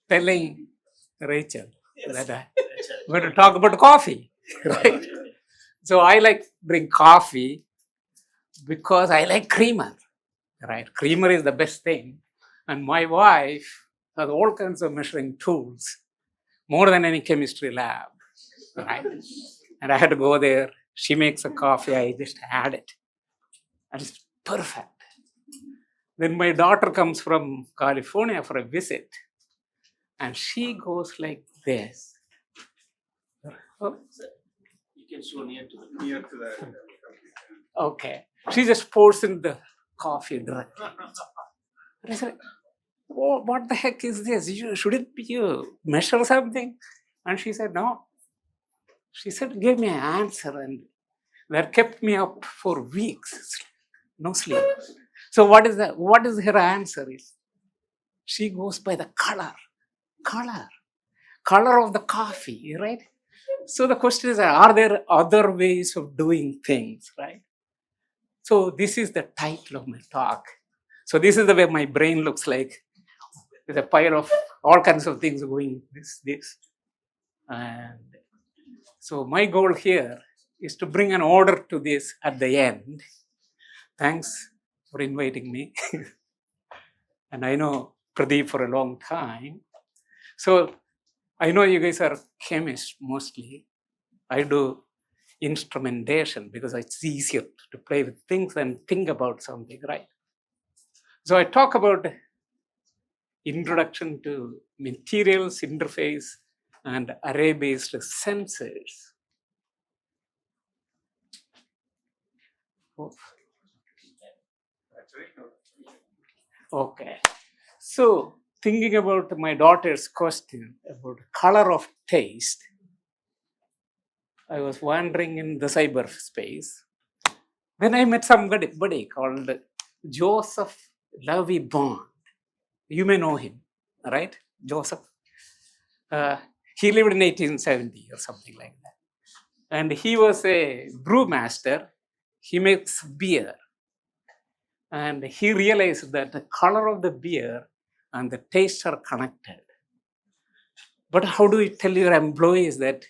telling Rachel that I'm going to talk about coffee, right? So I like drink coffee because I like creamer, right? Creamer is the best thing. And my wife has all kinds of measuring tools, more than any chemistry lab, right? And I had to go there. She makes a coffee, I just add it. And it's perfect. Then my daughter comes from California for a visit, and she goes like this. Oh, You can show near to the. okay. She just pours in the coffee directly. And I said, oh, what the heck is this? Shouldn't you measure something? And she said, no. She said, give me an answer. And that kept me up for weeks. No sleep. So what is her answer is? She goes by the color of the coffee, right? So the question is, are there other ways of doing things, right? So this is the title of my talk. So this is the way my brain looks like, with a pile of all kinds of things going this. And so my goal here is to bring an order to this at the end. Thanks for inviting me. And I know Pradeep for a long time. So I know you guys are chemists mostly. I do instrumentation because it's easier to play with things and think about something, right? So I talk about introduction to materials interface and array-based sensors. Okay. So thinking about my daughter's question about color of taste, I was wandering in the cyberspace. Then I met somebody called Joseph Lovey Bond. You may know him, right? Joseph. He lived in 1870 or something like that. And he was a brewmaster. He makes beer. And he realized that the color of the beer and the taste are connected. But how do you tell your employees that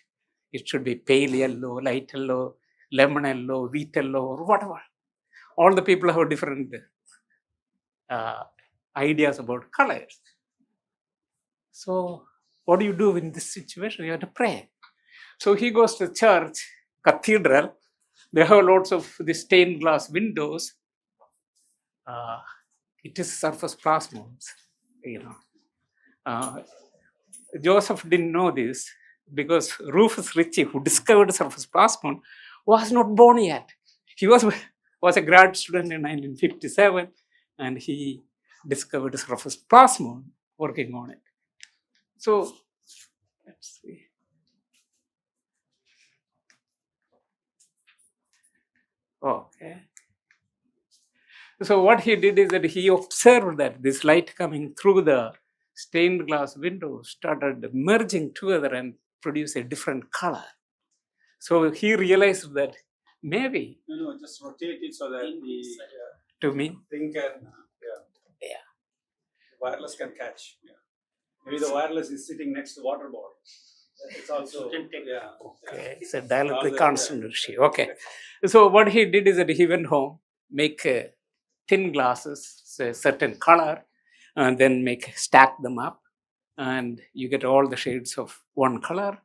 it should be pale yellow, light yellow, lemon yellow, wheat yellow, or whatever? All the people have different ideas about colors. So what do you do in this situation? You have to pray. So he goes to church, cathedral. They have lots of the stained glass windows. It is surface plasmons, Joseph didn't know this because Rufus Ritchie, who discovered surface plasmon, was not born yet. He was a grad student in 1957, and he discovered surface plasmon working on it. So let's see. Okay. So what he did is that he observed that this light coming through the stained glass window started merging together and produce a different color. So he realized that maybe just rotate it so that the to me thing can wireless can catch. Yeah. Maybe the wireless is sitting next to water bottle. It's also okay. It's a dielectric constant. Okay. So what he did is that he went home, make thin glasses, a certain color, and then stack them up, and you get all the shades of one color,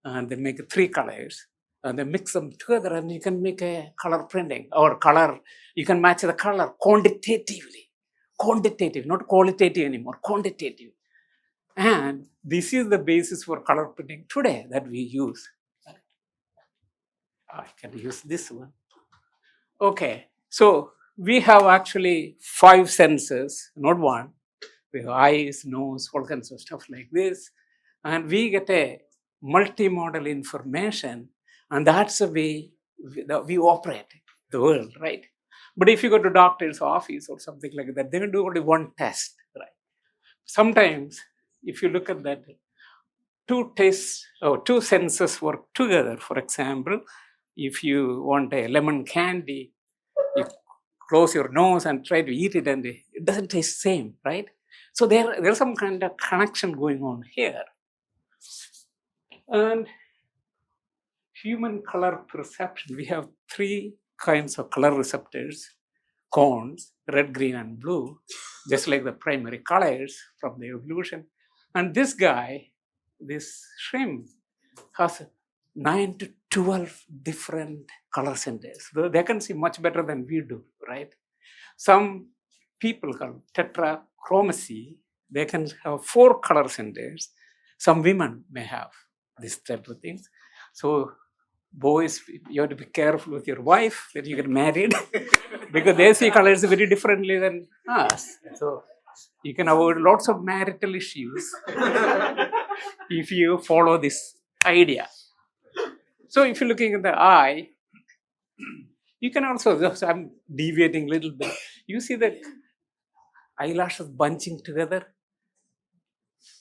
and then make 3 colors, and then mix them together, and you can make a color printing or color. You can match the color quantitative, not qualitative anymore, quantitative. And this is the basis for color printing today that we use. I can use this one. Okay, so we have actually 5 senses, not one. We have eyes, nose, all kinds of stuff like this. And we get a multimodal information, and that's the way we operate the world, right? But if you go to doctor's office or something like that, they will do only one test, right? Sometimes, if you look at that, 2 tests or 2 senses work together. For example, if you want a lemon candy, you close your nose and try to eat it, and it doesn't taste the same, right? So there's some kind of connection going on here. And human color perception, we have three kinds of color receptors, cones, red, green, and blue, just like the primary colors from the evolution. And this guy, this shrimp, has 9 to 12 different color centers. They can see much better than we do, right? Some people called tetrachromacy, they can have 4 color centers. Some women may have this type of things. So boys, you have to be careful with your wife when you get married because they see colors very differently than us. So you can avoid lots of marital issues if you follow this idea. So if you're looking at the eye, you can also, so I'm deviating a little bit. You see the eyelashes bunching together.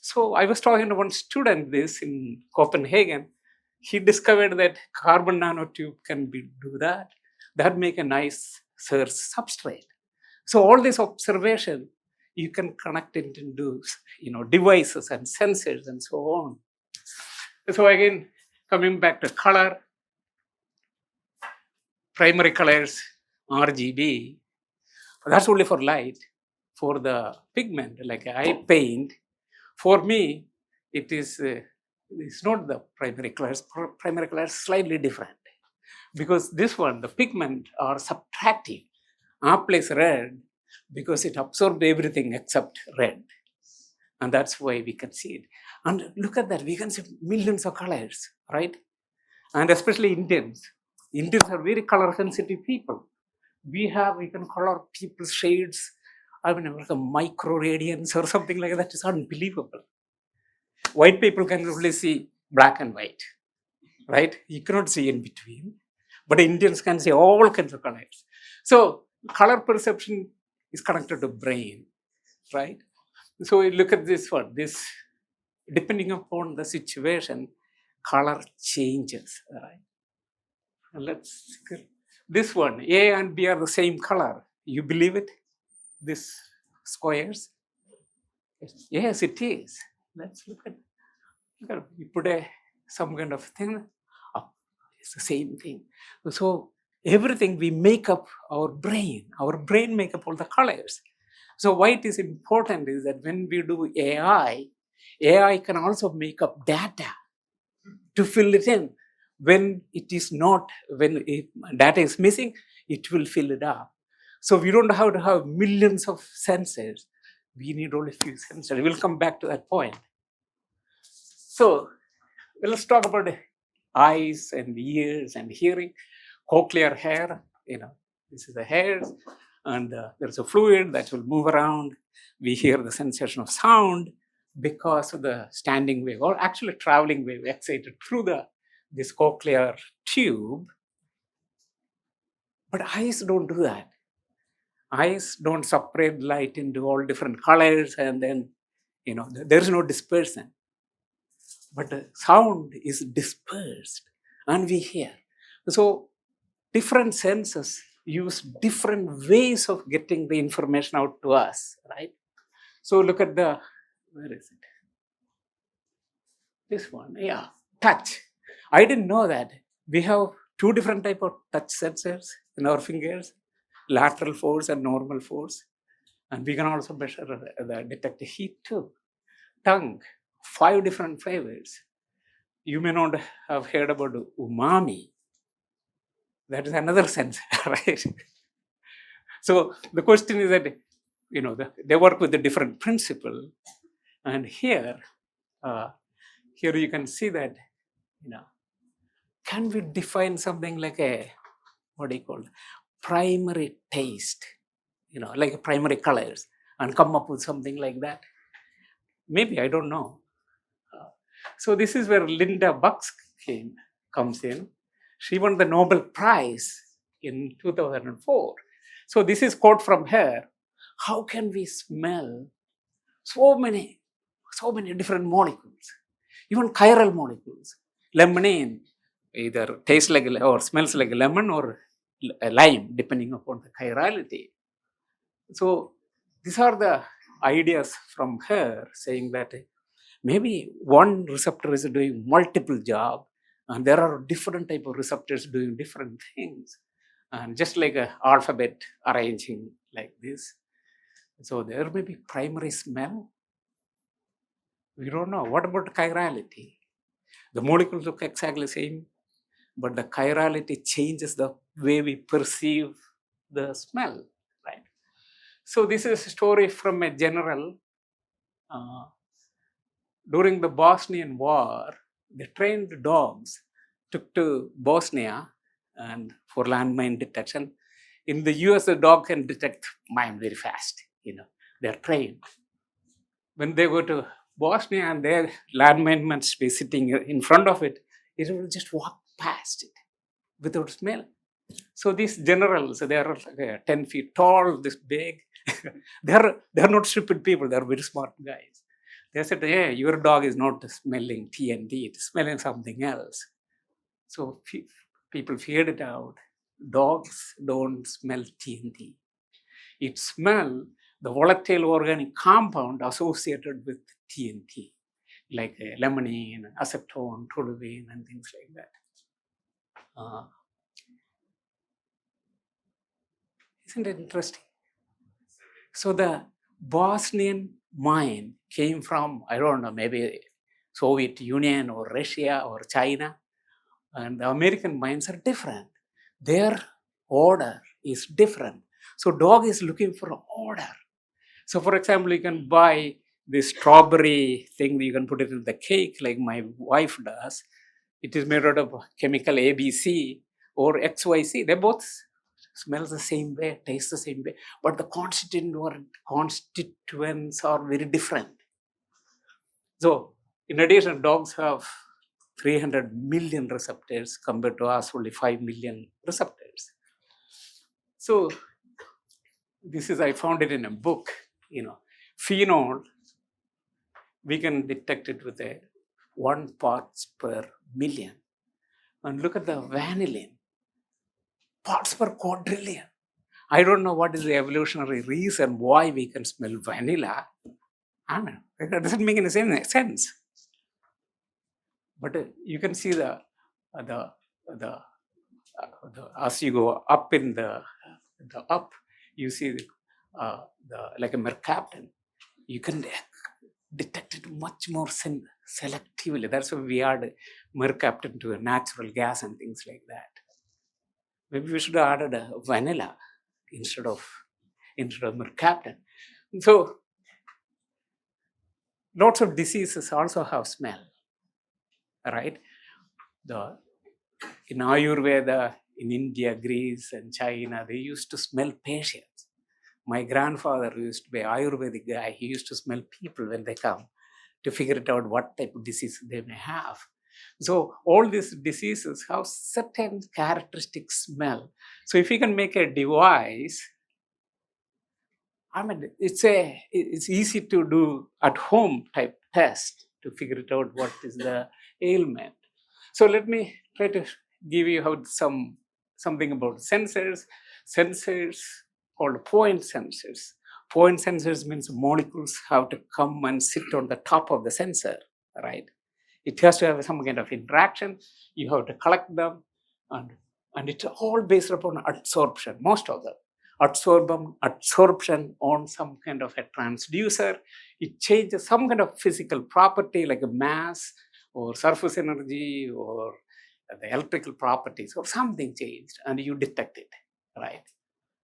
So I was talking to one student this in Copenhagen. He discovered that carbon nanotube can do that. That make a nice substrate. So all this observation, you can connect it into devices and sensors and so on. So again, coming back to color, primary colors, RGB, that's only for light. For the pigment, like I paint, for me, it's not the primary colors. Primary colors slightly different. Because this one, the pigment are subtractive. Applies red because it absorbed everything except red. And that's why we can see it. And look at that, we can see millions of colors, right? And especially Indians. Indians are very color sensitive people. We can color people's shades, I mean, like a micro radians or something like that. It's unbelievable. White people can only see black and white, right? You cannot see in between. But Indians can see all kinds of colors. So color perception is connected to brain, right? So we look at this one. This, depending upon the situation, color changes, right? Let's this one, A and B are the same color. You believe it? This squares? Yes, it is. Let's look at. You put some kind of thing up. It's the same thing. So everything we make up our brain. Our brain make up all the colors. So why it is important is that when we do AI can also make up data to fill it in. When it is not, when data is missing, it will fill it up. So we don't have to have millions of sensors. We need only a few sensors. We'll come back to that point. So let's talk about eyes and ears and hearing. Cochlear hair, this is the hairs, and there's a fluid that will move around. We hear the sensation of sound because of the standing wave, or actually traveling wave excited through this cochlear tube. But eyes don't do that. Eyes don't separate light into all different colors, and then there's no dispersion. But the sound is dispersed and we hear. So different senses use different ways of getting the information out to us, right? So look at where is it? This one, yeah, touch. I didn't know that. We have 2 different type of touch sensors in our fingers, lateral force and normal force. And we can also measure detect heat too. Tongue, 5 different flavors. You may not have heard about umami. That is another sensor, right? So the question is that, they work with a different principle. And here you can see that, can we define something like primary taste, like primary colors, and come up with something like that? Maybe, I don't know. So this is where Linda Bucks comes in. She won the Nobel Prize in 2004. So this is quote from her. How can we smell so many different molecules, even chiral molecules? Lemonade either tastes like or smells like lemon or lime, depending upon the chirality. So these are the ideas from her saying that maybe one receptor is doing multiple job, and there are different type of receptors doing different things, and just like a alphabet arranging like this. So there may be primary smell. We don't know. What about chirality? The molecules look exactly the same, but the chirality changes the way we perceive the smell, right? So this is a story from a general. During the Bosnian War, the trained dogs took to Bosnia and for landmine detection. In the US, the dog can detect mine very fast. They're trained. When they go to Bosnia and their landmine must be sitting in front of it, it will just walk past it without smell. So these generals, they are 10 feet tall, this big. they're not stupid people. They're very smart guys. They said, hey, your dog is not smelling TNT, it's smelling something else. So people figured it out. Dogs don't smell TNT. It smells the volatile organic compound associated with TNT, like limonene, acetone, toluene, and things like that. Isn't it interesting? So the Bosnian mine came from, I don't know, maybe Soviet Union or Russia or China. And the American mines are different. Their order is different. So dog is looking for order. So for example, you can buy this strawberry thing, you can put it in the cake like my wife does. It is made out of chemical ABC or XYZ. They both smell the same way, taste the same way, but the constituents are very different. So in addition, dogs have 300 million receptors compared to us only 5 million receptors. So this is, I found it in a book, phenol, we can detect it with a 1 parts per million. And look at the vanillin, parts per quadrillion. I don't know what is the evolutionary reason why we can smell vanilla. I mean, it doesn't make any sense. But you can see the as you go up in the up, you see the like a mercaptan. You can detect it much more selectively. That's why we add mercaptan to a natural gas and things like that. Maybe we should have added a vanilla instead of mercaptan. So lots of diseases also have smell, right? In Ayurveda, in India, Greece, and China, they used to smell patients. My grandfather used to be an Ayurvedic guy. He used to smell people when they come to figure it out what type of disease they may have. So all these diseases have certain characteristic smell. So if you can make a device, I mean, it's easy to do at home type test to figure it out what is the ailment. So let me try to give you something about sensors. Sensors called point sensors. Point sensors means molecules have to come and sit on the top of the sensor, right? It has to have some kind of interaction. You have to collect them, and it's all based upon adsorption, most of them. Adsorption on some kind of a transducer. It changes some kind of physical property like a mass or surface energy or the electrical properties or something changed, and you detect it, right?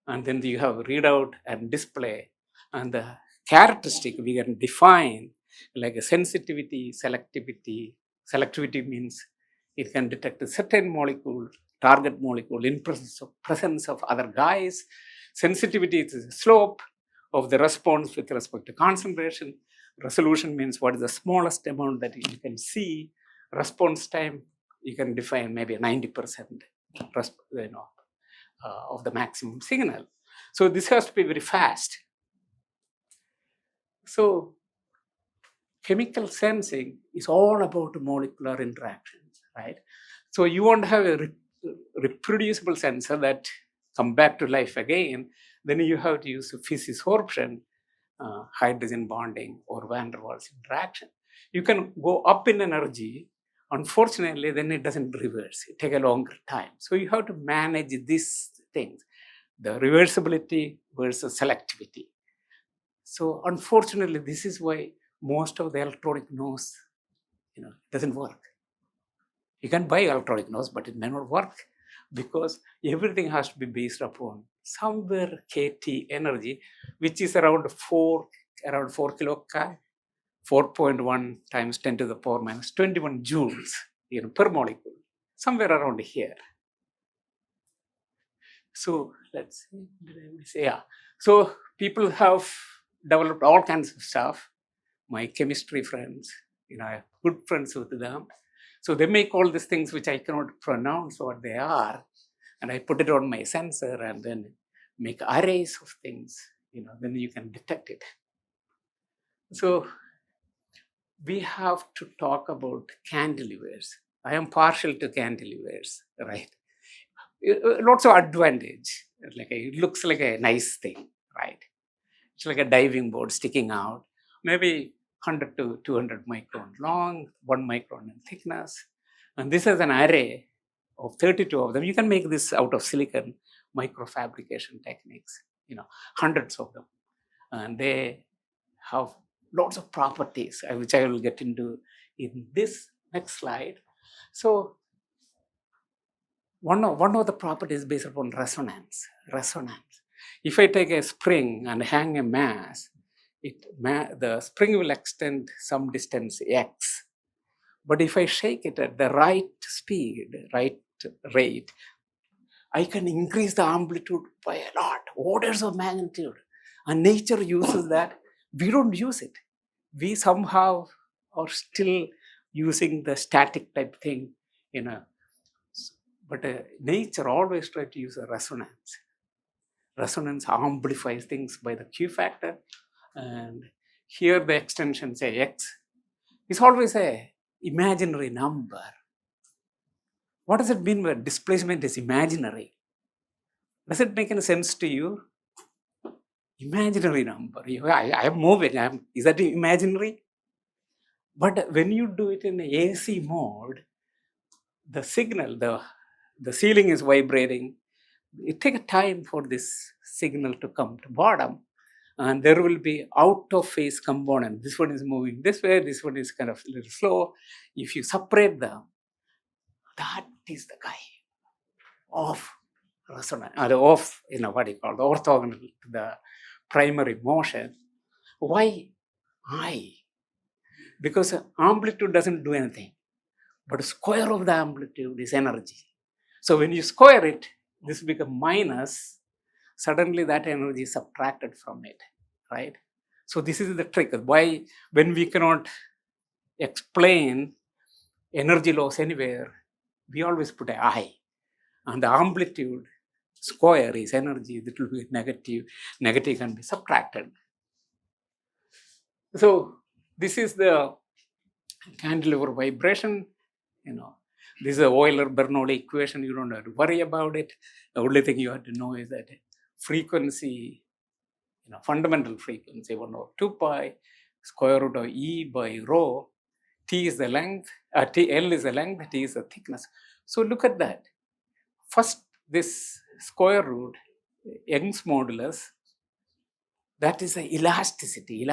And then you have readout and display, and the characteristic we can define like a sensitivity, selectivity. Selectivity means it can detect a certain molecule, target molecule in presence of other guys. Sensitivity is the slope of the response with respect to concentration. Resolution means what is the smallest amount that you can see. Response time, you can define maybe 90% of the maximum signal. So this has to be very fast. So chemical sensing is all about molecular interactions, right? So you want to have a reproducible sensor that come back to life again, then you have to use physisorption. hydrogen bonding or van der Waals interaction. You can go up in energy. Unfortunately, then it doesn't reverse. It takes a longer time. So you have to manage these things, the reversibility versus selectivity. So unfortunately, this is why most of the electronic noise, doesn't work. You can buy electronic noise, but it may not work because everything has to be based upon somewhere kT energy, which is around 4 kilocalorie, 4.1 times 10 to the power minus 21 joules per molecule, somewhere around here. So let's see. Yeah. So people have developed all kinds of stuff. My chemistry friends, I have good friends with them. So they make all these things which I cannot pronounce what they are. And I put it on my sensor and then make arrays of things, then you can detect it. So we have to talk about cantilevers. I am partial to cantilevers, right? Lots of advantage. It looks like a nice thing, right? It's like a diving board sticking out, maybe 100 to 200 micron long, 1 micron in thickness. And this is an array of 32 of them. You can make this out of silicon microfabrication techniques, hundreds of them. And they have lots of properties, which I will get into in this next slide. So one of the properties based upon resonance. If I take a spring and hang a mass, the spring will extend some distance x. But if I shake it at the right speed, right rate, I can increase the amplitude by a lot, orders of magnitude. And nature uses that. We don't use it. We somehow are still using the static type thing, But nature always tries to use a resonance. Resonance amplifies things by the Q factor. And here the extension, say x, is always a imaginary number. What does it mean when displacement is imaginary? Does it make any sense to you? Imaginary number. I am moving. Is that imaginary? But when you do it in AC mode, the signal, the ceiling is vibrating. It takes time for this signal to come to bottom. And there will be out of phase component. This one is moving this way. This one is kind of a little slow. If you separate them, that is the guy of resonance, of, what you call the orthogonal to the primary motion. Why I? Because amplitude doesn't do anything, but square of the amplitude is energy. So when you square it, this becomes minus. Suddenly that energy is subtracted from it, right? So this is the trick. Why, when we cannot explain energy loss anywhere, we always put an I. And the amplitude square is energy. That will be negative. Negative can be subtracted. So this is the cantilever vibration. This is a Euler-Bernoulli equation. You don't have to worry about it. The only thing you have to know is that frequency, fundamental frequency, 1 over 2 pi, square root of E by rho. T is the length, L is the length, T is the thickness. So look at that. First, this square root, Young's modulus, that is the elasticity.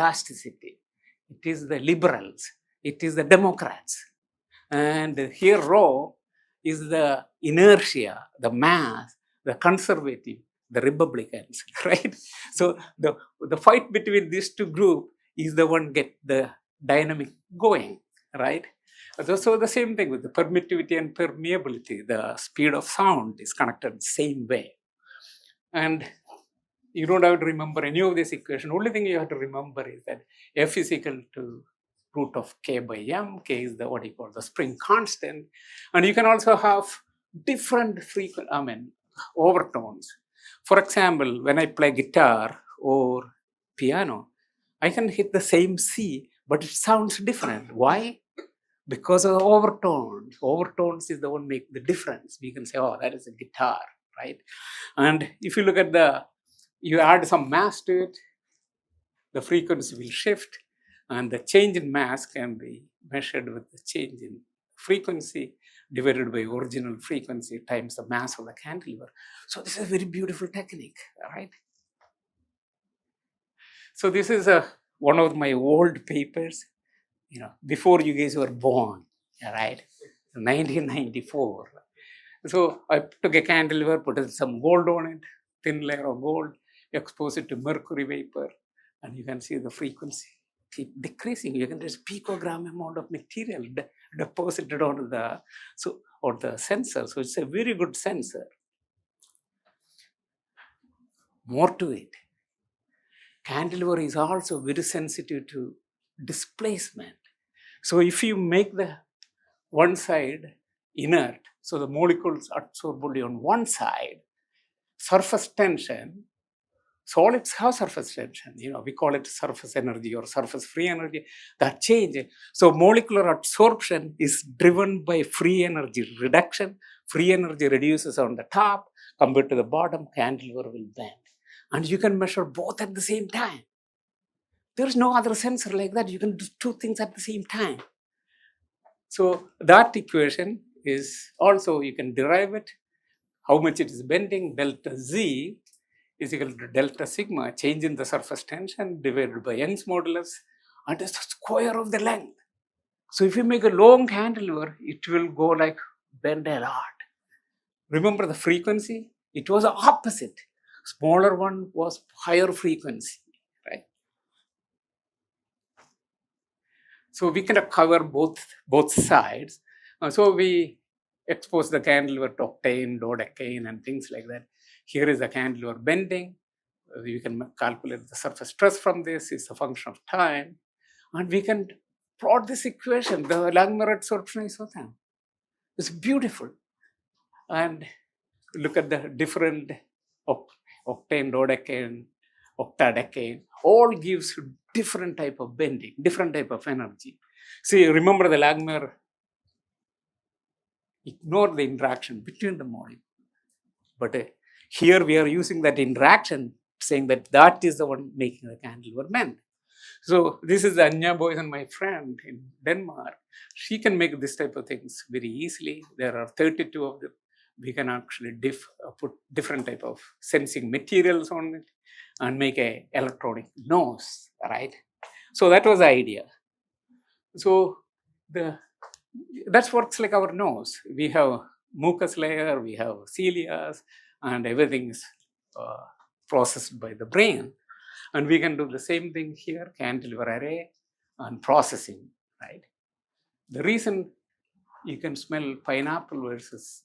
It is the liberals. It is the Democrats. And here rho is the inertia, the mass, the conservative, the Republicans, right? So the fight between these two groups is the one get the dynamic going, right? So the same thing with the permittivity and permeability. The speed of sound is connected the same way. And you don't have to remember any of this equation. Only thing you have to remember is that F is equal to root of K by M. K is the what you call the spring constant. And you can also have different overtones. For example, when I play guitar or piano, I can hit the same C, but it sounds different. Why? Because of the overtones. Overtones is the one make the difference. We can say, oh, that is a guitar, right? And if you look at you add some mass to it, the frequency will shift, and the change in mass can be measured with the change in frequency divided by original frequency times the mass of the cantilever. So this is a very beautiful technique, right? So this is one of my old papers, before you guys were born, right? 1994. So I took a cantilever, put some gold on it, thin layer of gold, expose it to mercury vapor, and you can see the frequency keep decreasing. You can just picogram amount of material deposited onto the sensor. So it's a very good sensor. More to it. Cantilever is also very sensitive to displacement. So if you make the one side inert, so the molecules absorb only on one side, surface tension, solids have surface tension, we call it surface energy or surface free energy, that change. So molecular absorption is driven by free energy reduction. Free energy reduces on the top, compared to the bottom, cantilever will bend. And you can measure both at the same time. There's no other sensor like that. You can do two things at the same time. So that equation is also, you can derive it, how much it is bending, delta Z is equal to delta sigma, change in the surface tension divided by Young's modulus, and it's the square of the length. So if you make a long cantilever, it will go like bend a lot. Remember the frequency? It was the opposite. Smaller one was higher frequency, right? So we can cover both sides. So we expose the cantilever to octane, dodecane, and things like that. Here is the cantilever bending. You can calculate the surface stress from this. It's a function of time. And we can plot this equation, the Langmuir adsorption isotope. It's beautiful. And look at the different octane, dodecane, octadecane, all gives different type of bending, different type of energy. See, remember the Langmuir, ignore the interaction between the molecules. But here we are using that interaction, saying that is the one making the cantilever bend. So this is Anya Boysen, my friend in Denmark. She can make this type of things very easily. There are 32 of them. We can actually put different type of sensing materials on it and make a electronic nose, right? So that was the idea. So that works like our nose. We have mucus layer, we have cilias, and everything is processed by the brain. And we can do the same thing here, cantilever array and processing, right? The reason you can smell pineapple versus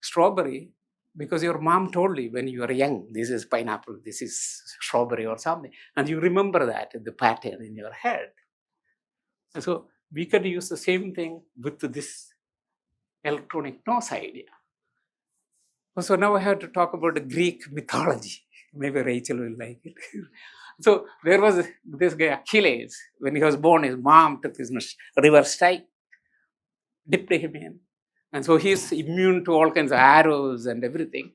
strawberry, because your mom told you when you were young, this is pineapple, this is strawberry or something. And you remember that, the pattern in your head. And so we can use the same thing with this electronic nose idea. So now I have to talk about the Greek mythology. Maybe Rachel will like it. So there was this guy Achilles. When he was born, his mom took his river Styx, dipped him in. And so he's immune to all kinds of arrows and everything,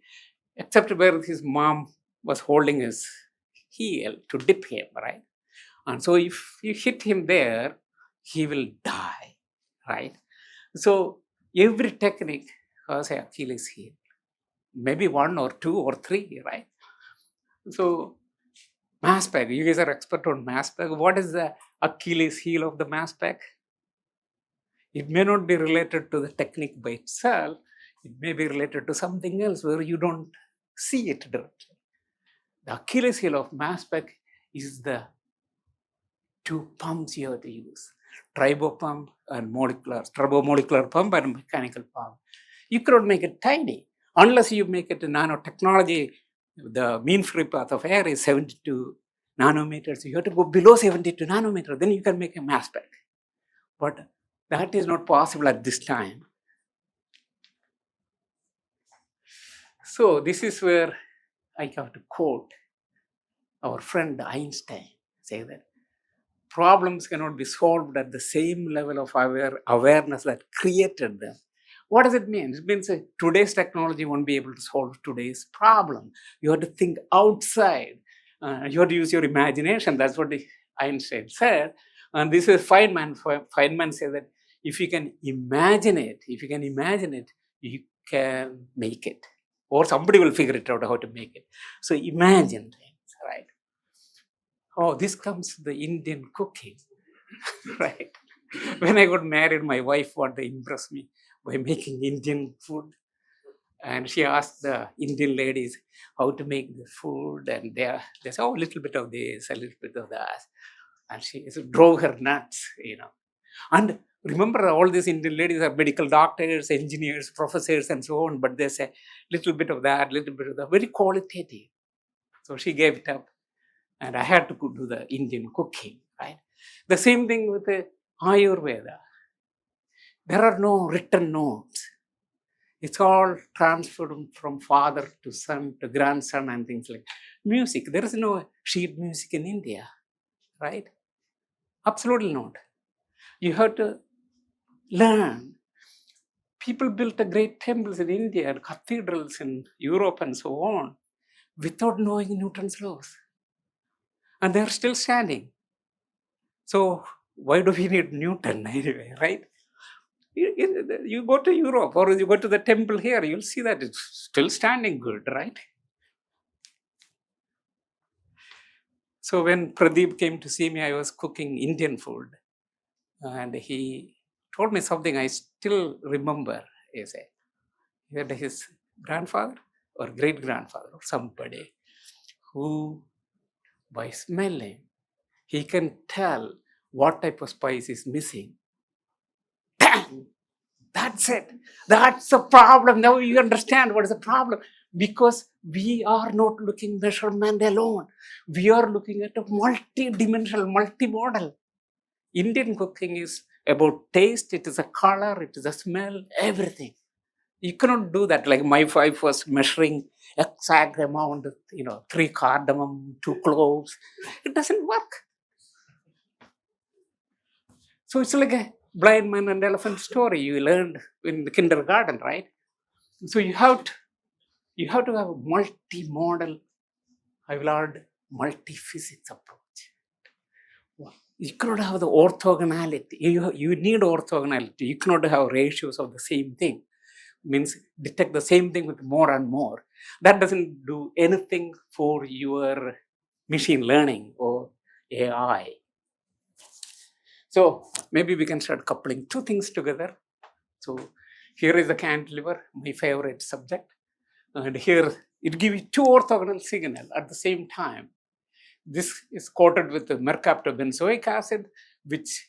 except where his mom was holding his heel to dip him, right? And so if you hit him there, he will die, right? So every technique has an Achilles heel. Maybe one or two or three, right? So mass spec, you guys are expert on mass spec. What is the Achilles heel of the mass spec? It may not be related to the technique by itself. It may be related to something else where you don't see it directly. The Achilles heel of mass spec is the two pumps you have to use. Tribopump and turbomolecular pump and mechanical pump. You cannot make it tiny unless you make it a nanotechnology. The mean free path of air is 72 nanometers. You have to go below 72 nanometers, then you can make a mass spec. But that is not possible at this time. So this is where I have to quote our friend Einstein, say that problems cannot be solved at the same level of awareness that created them. What does it mean? It means today's technology won't be able to solve today's problem. You have to think outside You have to use your imagination. That's what Einstein said. And this is Feynman. Feynman says that if you can imagine it, you can make it. Or somebody will figure it out how to make it. So imagine things, right? Oh, this comes to the Indian cooking, right? When I got married, my wife wanted to impress me by making Indian food. And she asked the Indian ladies how to make the food. And they said, oh, a little bit of this, a little bit of that. And she drove her nuts, And remember, all these Indian ladies are medical doctors, engineers, professors, and so on. But they say, little bit of that, little bit of that, very qualitative. So she gave it up. And I had to do the Indian cooking, right? The same thing with the Ayurveda. There are no written notes. It's all transferred from father to son to grandson and things like music. There is no sheet music in India, right? Absolutely not. You have to learn. People built a great temples in India and cathedrals in Europe and so on without knowing Newton's laws. And they're still standing. So why do we need Newton anyway, right? You go to Europe or you go to the temple here, you'll see that it's still standing good, right? So when Pradeep came to see me, I was cooking Indian food. And he told me something I still remember. He said that his grandfather or great-grandfather or somebody who, by smelling, he can tell what type of spice is missing. Bang! That's it. That's the problem. Now you understand what is the problem. Because we are not looking measurement alone. We are looking at a multi-dimensional, multi-model. Indian cooking is about taste, it is a color, it is a smell, everything. You cannot do that. Like my wife was measuring exact amount of, 3 cardamom, 2 cloves. It doesn't work. So it's like a blind man and elephant story you learned in the kindergarten, right? So you have to have a multi-model, I will add multi-physics approach. You cannot have the orthogonality. You need orthogonality. You cannot have ratios of the same thing. Means detect the same thing with more and more. That doesn't do anything for your machine learning or AI. So maybe we can start coupling two things together. So here is the cantilever, my favorite subject. And here it gives you two orthogonal signals at the same time. This is coated with the mercaptobenzoic acid, which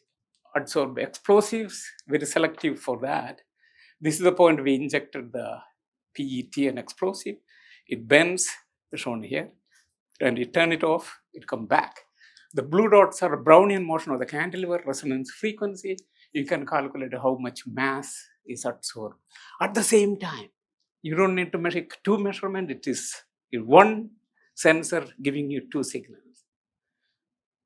absorbs explosives, very selective for that. This is the point we injected the PET and explosive. It bends, shown here, and you turn it off, it comes back. The blue dots are Brownian motion of the cantilever, resonance frequency. You can calculate how much mass is absorbed. At the same time, you don't need to measure two measurements. It is one sensor giving you two signals.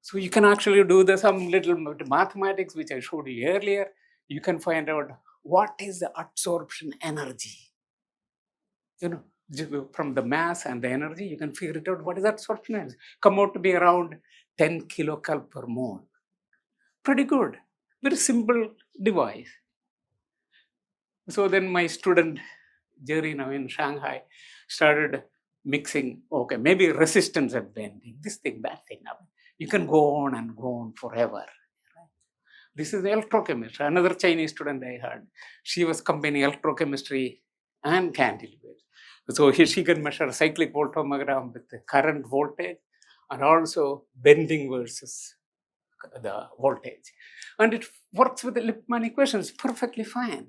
So you can actually do some little mathematics, which I showed you earlier. You can find out what is the absorption energy. From the mass and the energy, you can figure it out. What is that absorption energy? Come out to be around 10 kilocalories per mole. Pretty good. Very simple device. So then my student, Jerry, now in Shanghai, started mixing, okay, maybe resistance at bending, this thing, that thing. You can go on and go on forever. This is electrochemistry. Another Chinese student I had, she was combining electrochemistry and cantilever. So here she can measure cyclic voltammogram with the current voltage and also bending versus the voltage. And it works with the Lippmann equations perfectly fine.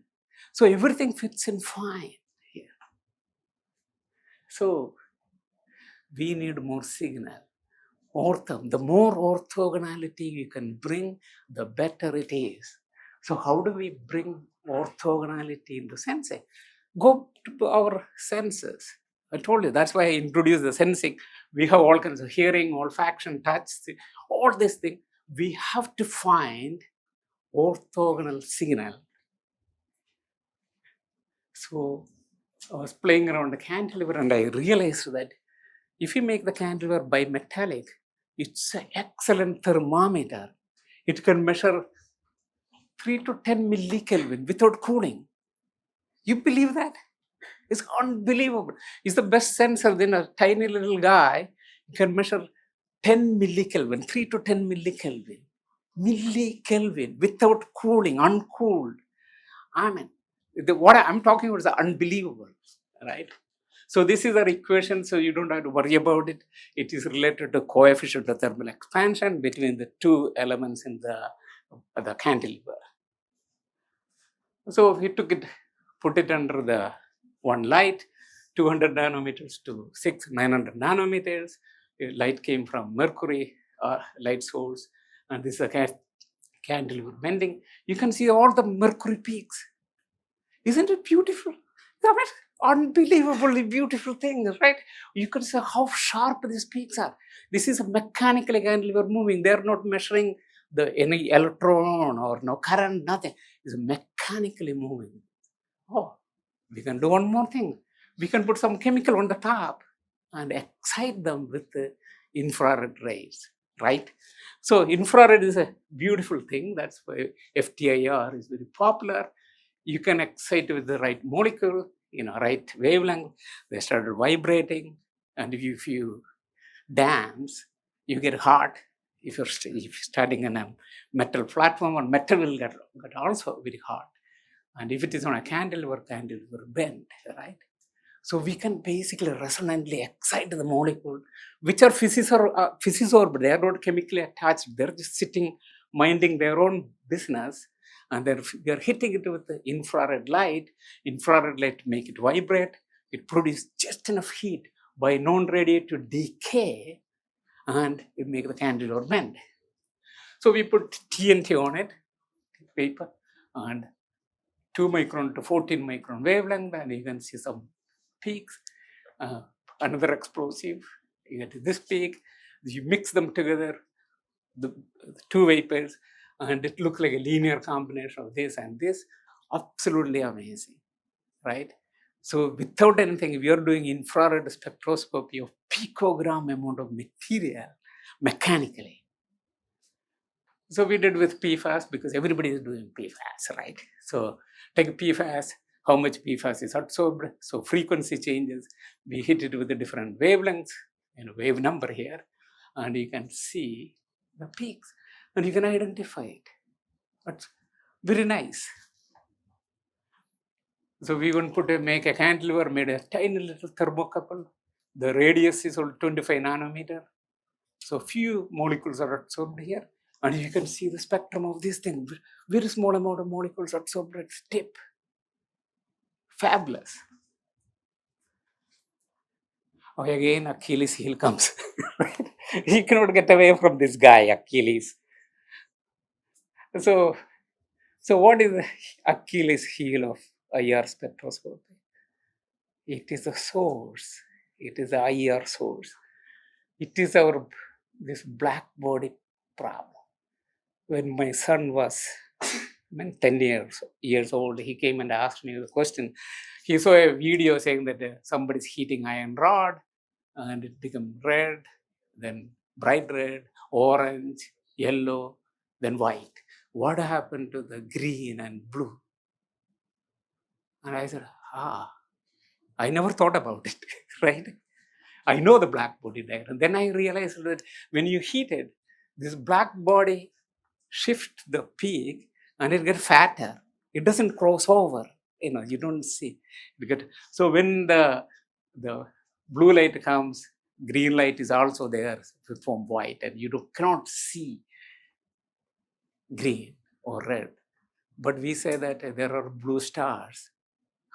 So everything fits in fine here. So we need more signal. The more orthogonality you can bring, the better it is. So how do we bring orthogonality in the sensing? Go to our senses. I told you, that's why I introduced the sensing. We have all kinds of hearing, olfaction, touch, all these things. We have to find orthogonal signal. So I was playing around the cantilever and I realized that If you make the cantilever bimetallic, it's an excellent thermometer. It can measure 3 to 10 millikelvin without cooling. You believe that? It's unbelievable. It's the best sensor. Then a tiny little guy can measure 10 millikelvin, 3 to 10 millikelvin. Millikelvin without cooling, uncooled. I mean, what I'm talking about is unbelievable, right? So this is our equation, so you don't have to worry about it. It is related to coefficient of thermal expansion between the two elements in the cantilever. So we took it, put it under the one light, 200 nanometers to 900 nanometers. Light came from mercury light source, and this is a cantilever bending. You can see all the mercury peaks. Isn't it beautiful? I mean, unbelievably beautiful things, right? You can see how sharp these peaks are. This is a mechanical cantilever moving. They're not measuring any electron or no current, nothing. It's mechanically moving. Oh, we can do one more thing. We can put some chemical on the top and excite them with the infrared rays, right? So infrared is a beautiful thing. That's why FTIR is very popular. You can excite with the right molecule, right wavelength. They started vibrating, and if you dance, you get hot. If you're starting on a metal platform, or metal will get also very hot. And if it is on a cantilever bend, right? So we can basically resonantly excite the molecule, which are physisorb. They are not chemically attached. They're just sitting, minding their own business, and they're hitting it with the infrared light. Infrared light make it vibrate. It produces just enough heat by non-radiative decay, and it make the cantilever bend. So we put TNT on it, paper, and 2 micron to 14 micron wavelength, and you can see some peaks. Another explosive, you get this peak. You mix them together, the two vapors, and it looks like a linear combination of this and this. Absolutely amazing, right? So without anything, we are doing infrared spectroscopy of picogram amount of material mechanically. So we did with PFAS because everybody is doing PFAS, right? So take PFAS, how much PFAS is absorbed. So frequency changes. We hit it with the different wavelengths, wave number here, and you can see the peaks, and you can identify it. That's very nice. So we want to make a cantilever, made a tiny little thermocouple. The radius is only 25 nanometer. So few molecules are absorbed here. And you can see the spectrum of this thing. Very small amount of molecules absorbed at tip. Fabulous. Okay, again, Achilles heel comes. Right? He cannot get away from this guy, Achilles. So what is the Achilles heel of IR spectroscopy? It is the source. It is the IR source. It is this black body problem. When my son was 10 years old, he came and asked me the question. He saw a video saying that somebody's heating iron rod and it became red, then bright red, orange, yellow, then white. What happened to the green and blue? And I said, I never thought about it, right? I know the black body diagram. Then I realized that when you heat it, this black body shift the peak and it gets fatter. It doesn't cross over. You don't see. So when the blue light comes, green light is also there to form white, and you cannot see green or red. But we say that there are blue stars.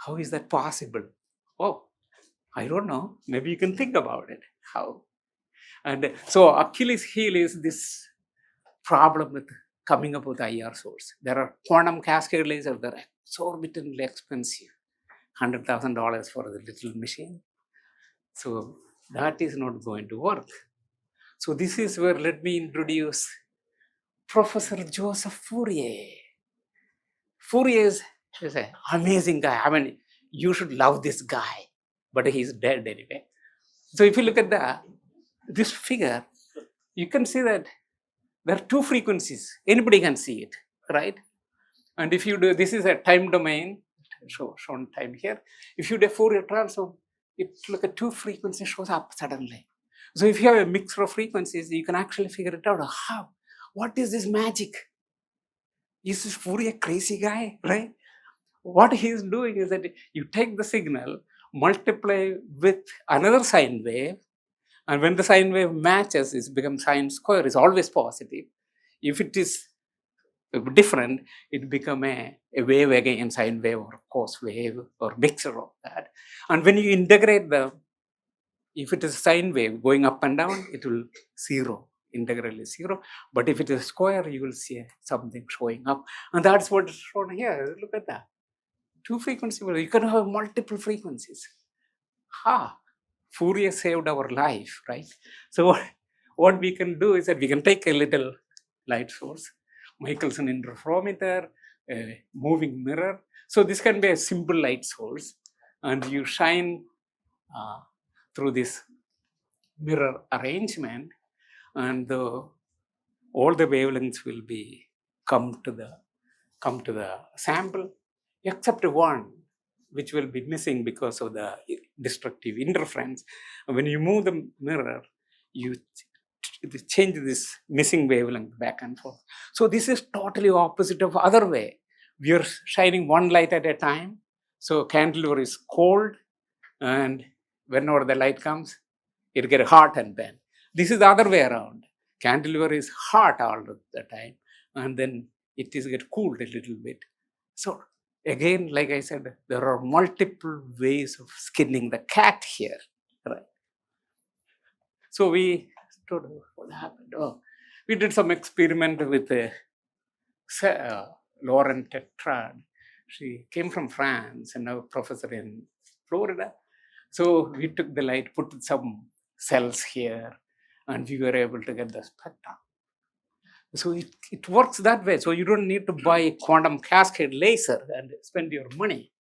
How is that possible? Oh, I don't know. Maybe you can think about it. How? And so Achilles heel is this problem with coming up with IR source. There are quantum cascade lasers that are exorbitantly expensive, $100,000 for the little machine. So that is not going to work. So this is where let me introduce Professor Joseph Fourier. Fourier is an amazing guy. I mean, you should love this guy, but he's dead anyway. So if you look at this figure, you can see that there are two frequencies. Anybody can see it, right? And if you do, this is a time domain, shown time here. If you do a Fourier transform, it look at two frequencies shows up suddenly. So if you have a mixture of frequencies, you can actually figure it out. How? What is this magic? Is this Fourier crazy guy, right? What he is doing is that you take the signal, multiply with another sine wave, and when the sine wave matches, it becomes sine square. It's always positive. If it is different, it become a wave again, sine wave or cos wave or mixture of that. And when you integrate them, if it is sine wave going up and down, it will zero. Integral is zero. But if it is square, you will see something showing up. And that's what is shown here. Look at that. Two frequencies. You can have multiple frequencies. Fourier saved our life, right? So what we can do is that we can take a little light source, Michelson interferometer, a moving mirror. So this can be a simple light source, and you shine through this mirror arrangement, and all the wavelengths will be come to the sample, except one, which will be missing because of the destructive interference. When you move the mirror, you change this missing wavelength back and forth. So this is totally opposite of other way. We are shining one light at a time. So cantilever is cold, and whenever the light comes, it gets hot and bend. This is the other way around. Cantilever is hot all the time, and then it is get cooled a little bit. So again, like I said, there are multiple ways of skinning the cat here, right? So we told what happened. We did some experiment with Lauren Tetrad. She came from France and now a professor in Florida. So we took the light, put some cells here, and we were able to get the spectrum. So it works that way. So you don't need to buy a quantum cascade laser and spend your money.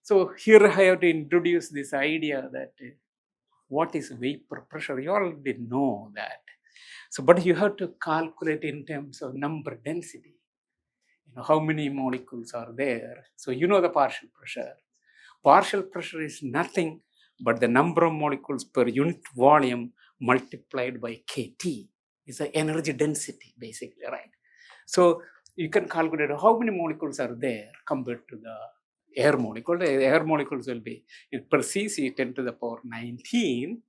So here I have to introduce this idea that what is vapor pressure? You already know that. So, but you have to calculate in terms of number density. You know, how many molecules are there? So you know the partial pressure. Partial pressure is nothing but the number of molecules per unit volume multiplied by kT. Is the energy density, basically, right? So you can calculate how many molecules are there compared to the air molecule. The air molecules will be per cc 10 to the power 19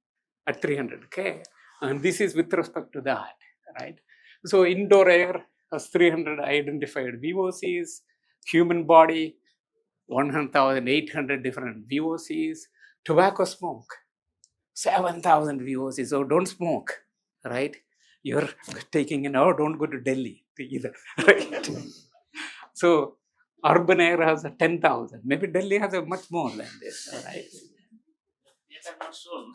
at 300 K. And this is with respect to that, right? So indoor air has 300 identified VOCs, human body, 1,800 different VOCs, tobacco smoke, 7,000 VOCs. So don't smoke, right? You're taking don't go to Delhi either, right? So urban air has 10,000. Maybe Delhi has a much more than this, right? Yes, I'm not sure.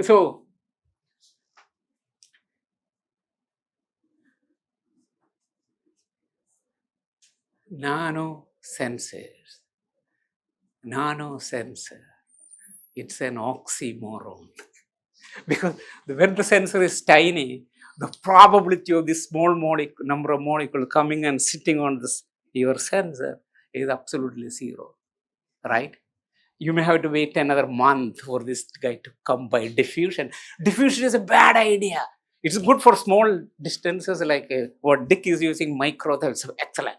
So nano sensor. It's an oxymoron. Because when the sensor is tiny, the probability of this small number of molecules coming and sitting on your sensor is absolutely zero, right? You may have to wait another month for this guy to come by diffusion. Diffusion is a bad idea. It's good for small distances like what Dick is using, micro, that's excellent.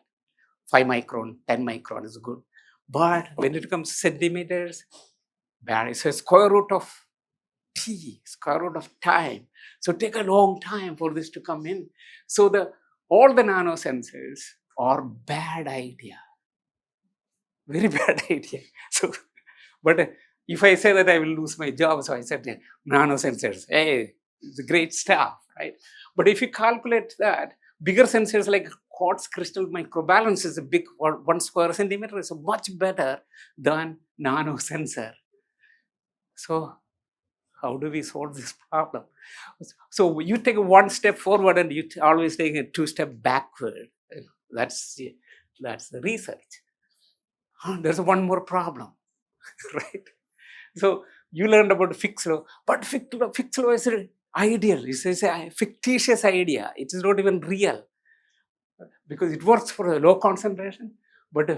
5 micron, 10 micron is good. But when it comes to centimeters, bad. It's a square root of t, square root of time. So take a long time for this to come in. So all the nanosensors are bad idea. Very bad idea. So, but if I say that I will lose my job, so I said nanosensors, hey, it's great stuff, right? But if you calculate that, bigger sensors like quartz crystal microbalance is a big 1 square centimeter is much better than nanosensor. So how do we solve this problem? So you take one step forward and you always take a 2 step backward. That's the research. There's one more problem, right? So you learned about fixed law, but fixed law is ideal. It's a fictitious idea. It is not even real because it works for a low concentration. But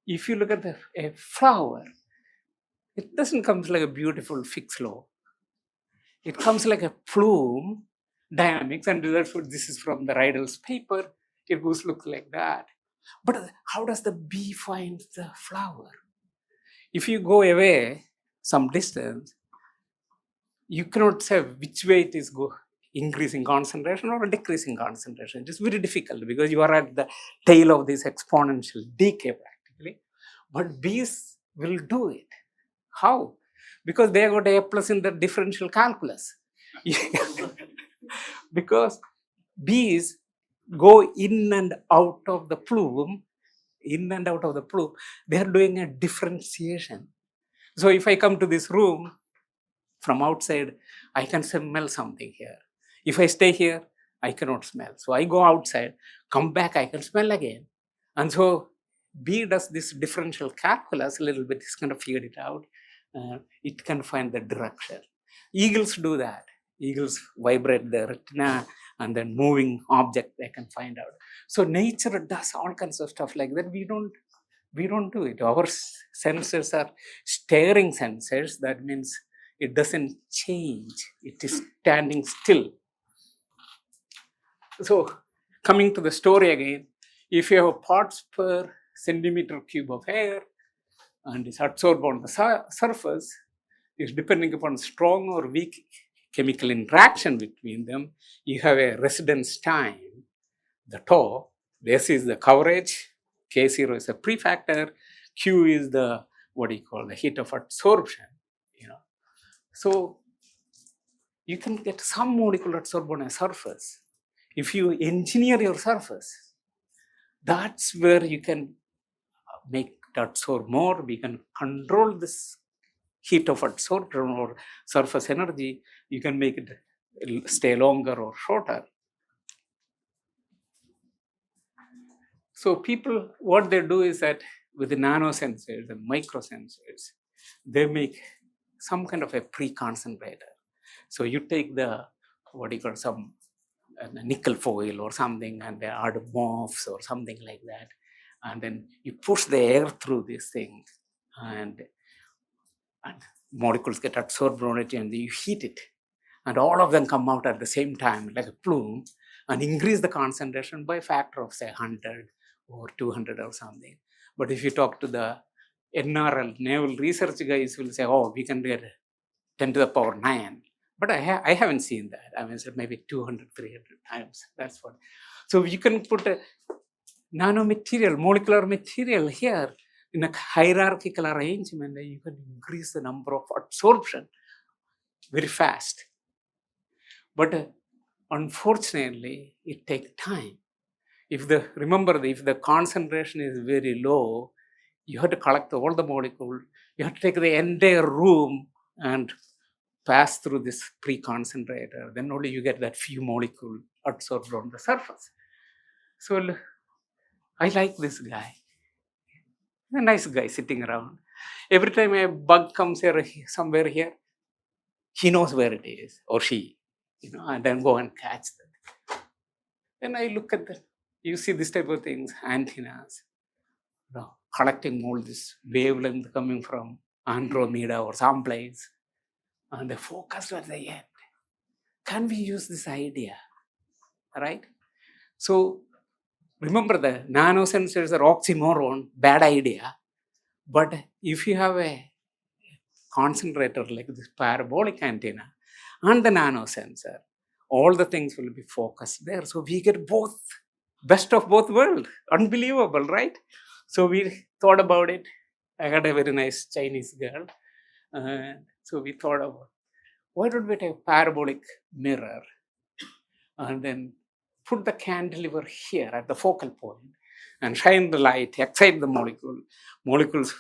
if you look at a flower, it doesn't come like a beautiful fixed law. It comes like a plume dynamics, and that's what this is from the Rydell's paper. It goes look like that. But how does the bee find the flower? If you go away some distance, you cannot say which way it is increasing concentration or decreasing concentration. It is very difficult because you are at the tail of this exponential decay practically. But bees will do it. How? Because they got A plus in the differential calculus. Because bees go in and out of the plume, they are doing a differentiation. So if I come to this room from outside, I can smell something here. If I stay here, I cannot smell. So I go outside, come back, I can smell again. And so bee does this differential calculus a little bit, it's kind of figured it out. It can find the direction. Eagles do that. Eagles vibrate the retina and then moving object they can find out. So nature does all kinds of stuff like that. We don't do it. Our sensors are staring sensors. That means it doesn't change. It is standing still. So coming to the story again, if you have parts per centimeter cube of air and it's absorbed on the surface, is depending upon strong or weak chemical interaction between them, you have a residence time, the tau. This is the coverage, K0 is a prefactor, Q is the, the heat of absorption, So you can get some molecule absorbed on a surface. If you engineer your surface, that's where you can make it absorb more. We can control this heat of absorption or surface energy. You can make it stay longer or shorter. So people, what they do is that with the nanosensors and microsensors, they make some kind of a pre-concentrator. So you take the, some nickel foil or something and they add MOFs or something like that. And then you push the air through this thing and molecules get absorbed on it and you heat it. And all of them come out at the same time like a plume and increase the concentration by a factor of say 100 or 200 or something. But if you talk to the NRL, naval research guys will say, oh, we can get 10 to the power 9. But I haven't seen that. I mean, maybe 200, 300 times. That's what. So you can put a nanomaterial, molecular material here in a hierarchical arrangement, and you can increase the number of absorption very fast. But unfortunately, it takes time. If the concentration is very low, you have to collect all the molecules. You have to take the entire room and pass through this pre-concentrator. Then only you get that few molecule absorbed on the surface. So I like this guy. A nice guy sitting around. Every time a bug comes here, somewhere here, he knows where it is, or she, and then go and catch that. Then I look at that. You see this type of things, antennas, collecting all this wavelength coming from Andromeda or someplace, and they focus at the end. Can we use this idea, right? So remember, the nanosensors are oxymoron, bad idea. But if you have a concentrator like this parabolic antenna and the nanosensor, all the things will be focused there. So we get both, best of both worlds. Unbelievable, right? So we thought about it. I had a very nice Chinese girl. So we thought about, why don't we take a parabolic mirror and then put the cantilever here at the focal point and shine the light, excite the molecule. Molecules,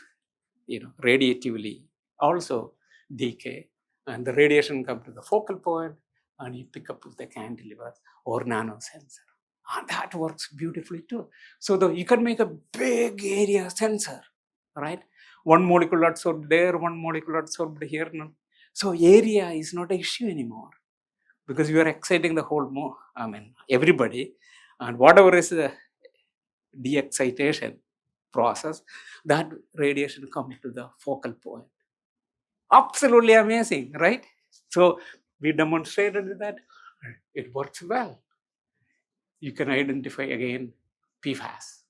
radiatively also decay, and the radiation comes to the focal point and you pick up with the cantilever or nanosensor. And that works beautifully too. So you can make a big area sensor, right? one molecule adsorbed there, one molecule adsorbed here. No. So area is not an issue anymore because you are exciting the whole, everybody, and whatever is the de-excitation process, that radiation comes to the focal point. Absolutely amazing, right? So we demonstrated that it works well. You can identify again PFAS.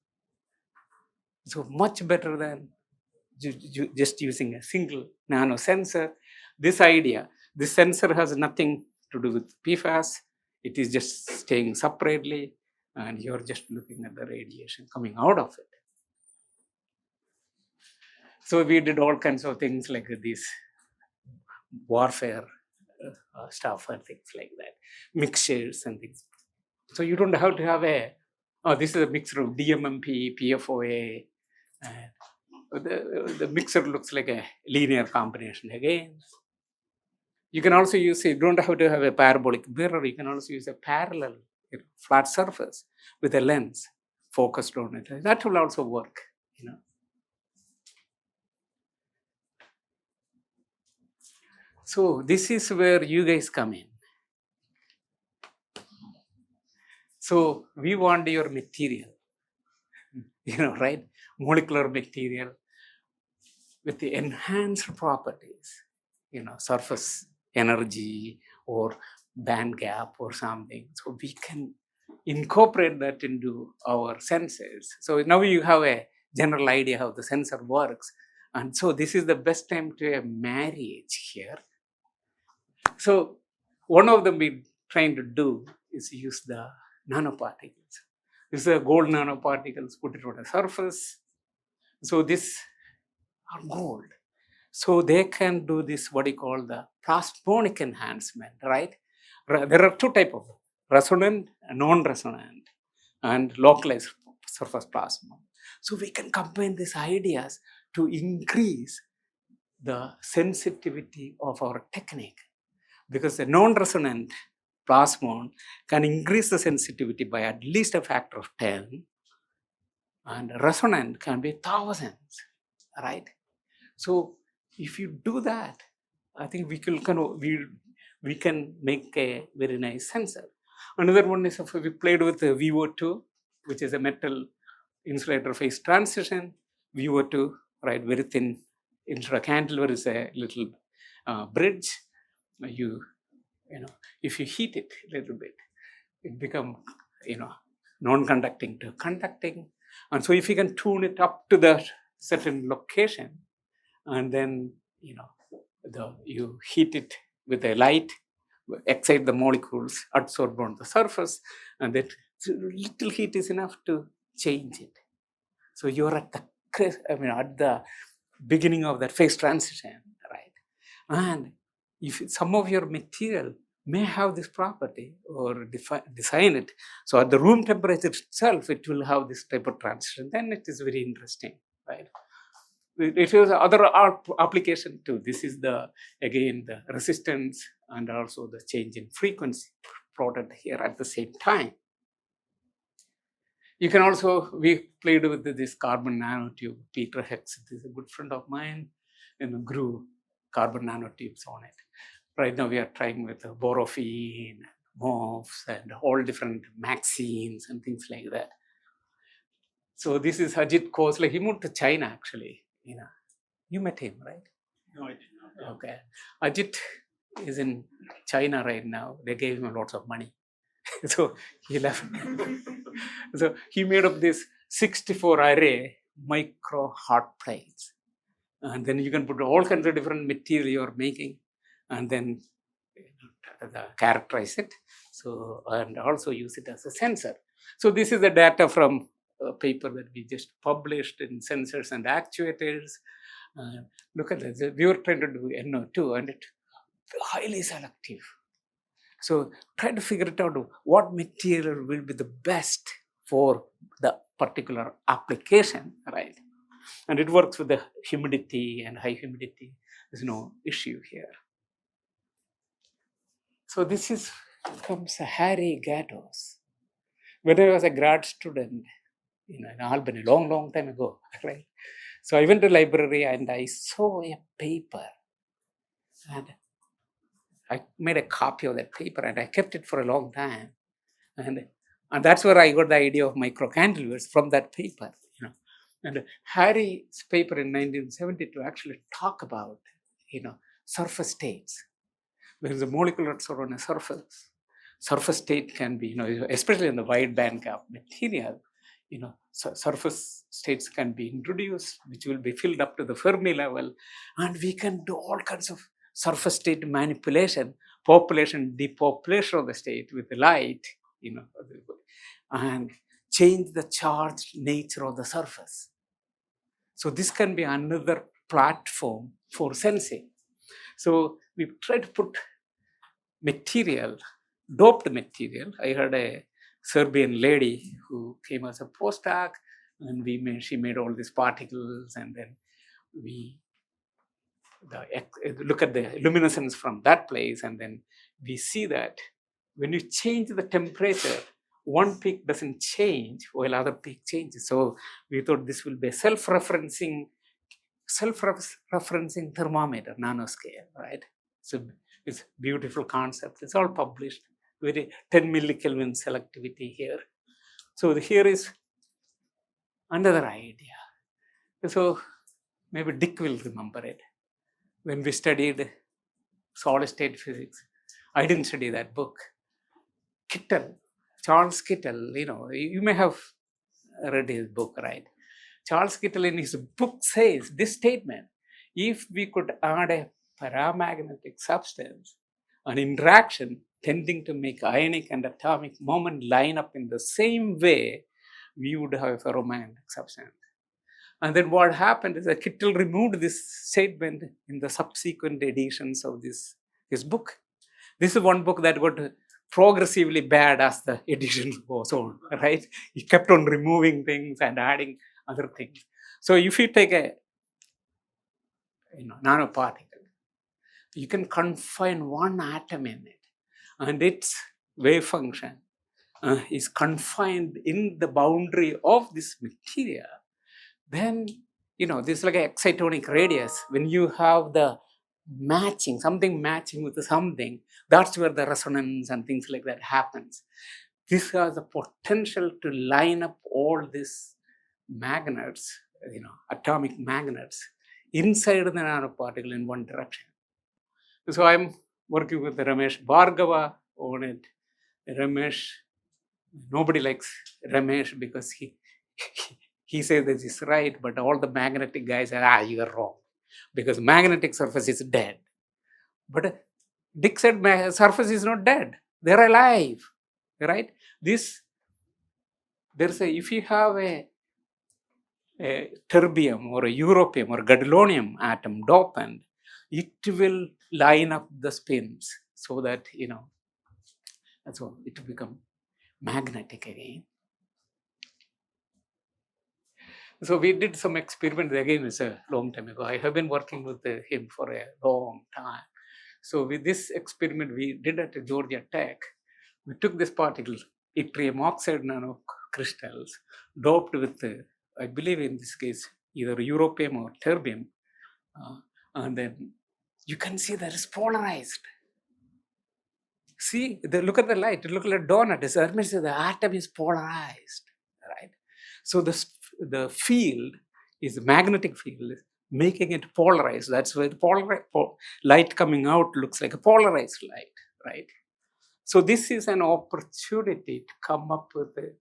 So much better than just using a single nano sensor. This sensor has nothing to do with PFAS. It is just staying separately, and you're just looking at the radiation coming out of it. So we did all kinds of things like this warfare stuff and things like that, mixtures and things. So you don't have to have this is a mixture of DMMP, PFOA. The mixer looks like a linear combination again. You can also use, you don't have to have a parabolic mirror. You can also use a parallel flat surface with a lens focused on it. That will also work, So this is where you guys come in. So we want your material, right? Molecular material with the enhanced properties, surface energy or band gap or something. So we can incorporate that into our sensors. So now you have a general idea how the sensor works. And so this is the best time to have marriage here. So one of them we're trying to do is use the nanoparticles. This is the gold nanoparticles, put it on a surface. So this are gold. So they can do this, what you call the plasmonic enhancement, right? There are two types of resonant, non-resonant, and localized surface plasma. So we can combine these ideas to increase the sensitivity of our technique, because the non-resonant plasmon can increase the sensitivity by at least a factor of 10, and resonant can be thousands, right? So if you do that, I think we can make a very nice sensor. Another one is we played with the VO2, which is a metal insulator phase transition. VO2, right, very thin. Instead of cantilever is a little bridge. If you heat it a little bit, it becomes, non-conducting to conducting. And so if you can tune it up to the certain location, and then, you heat it with a light, excite the molecules, adsorb on the surface, and that little heat is enough to change it. So you're at the beginning of that phase transition, right? And if some of your material may have this property or design it, so at the room temperature itself, it will have this type of transition, then it is very interesting, right? It is other application too. This is again the resistance and also the change in frequency plotted here at the same time. You can also, we played with this carbon nanotube. Peter Hex is a good friend of mine, and grew carbon nanotubes on it. Right now we are trying with borophene, MOFs, and all different maxines and things like that. So this is Ajit Khosla. He moved to China actually. You met him, right? No, I did not. Okay. Ajit is in China right now. They gave him lots of money. So he left. So he made up this 64 array micro hot plates. And then you can put all kinds of different material you're making, and then characterize it. So, and also use it as a sensor. So this is the data from a paper that we just published in Sensors and Actuators. Look at this. We were trying to do NO2, and it's highly selective. So try to figure it out what material will be the best for the particular application, right? And it works with the humidity and high humidity. There's no issue here. So this is from Harry Gatos. When I was a grad student in Albany, long time ago, right? So I went to library and I saw a paper, and I made a copy of that paper and I kept it for a long time. And that's where I got the idea of micro cantilevers from that paper. And Harry's paper in 1972 actually talk about, surface states. There is a molecular sort on a surface. Surface state can be, especially in the wide bandgap material, surface states can be introduced, which will be filled up to the Fermi level, and we can do all kinds of surface state manipulation, population, depopulation of the state with the light, and change the charged nature of the surface. So this can be another platform for sensing. So we try to put material, doped material. I heard a Serbian lady who came as a postdoc, and she made all these particles, and then we look at the luminescence from that place, and then we see that when you change the temperature, one peak doesn't change while other peak changes. So we thought this will be a self-referencing thermometer, nanoscale, right? So it's beautiful concept. It's all published. Very 10 millikelvin selectivity here. So here is another idea. So maybe Dick will remember it. When we studied solid state physics, I didn't study that book. Kittel, Charles Kittel, you may have read his book, right? Charles Kittel in his book says this statement: if we could add a paramagnetic substance, an interaction tending to make ionic and atomic moment line up in the same way, we would have a ferromagnetic substance. And then what happened is that Kittel removed this statement in the subsequent editions of his book. This is one book that got progressively bad as the edition goes on, right? He kept on removing things and adding other things. So if you take a nanoparticle, you can confine one atom in it, and its wave function is confined in the boundary of this material. Then this is like an excitonic radius. When you have the something matching with something, that's where the resonance and things like that happens. This has the potential to line up all these magnets, atomic magnets, inside the nanoparticle in one direction. So I'm working with Ramesh Bhargava on it. Ramesh, nobody likes Ramesh because he says this is right, but all the magnetic guys say, you are wrong, because magnetic surface is dead. But Dick said surface is not dead. They're alive, right? If you have a terbium or a europium or gadolinium atom dopant, it will line up the spins so that, that's all, it will become magnetic again. So we did some experiments, again, it's a long time ago. I have been working with him for a long time. So with this experiment we did at Georgia Tech, we took this particle, yttrium oxide nanocrystals, doped with, I believe in this case, either europium or terbium. And then you can see that it's polarized. See, look at the light, look at the donut. That means the atom is polarized, right? So the field is the magnetic field, making it polarized. That's why the light coming out looks like a polarized light, right? So this is an opportunity to come up with a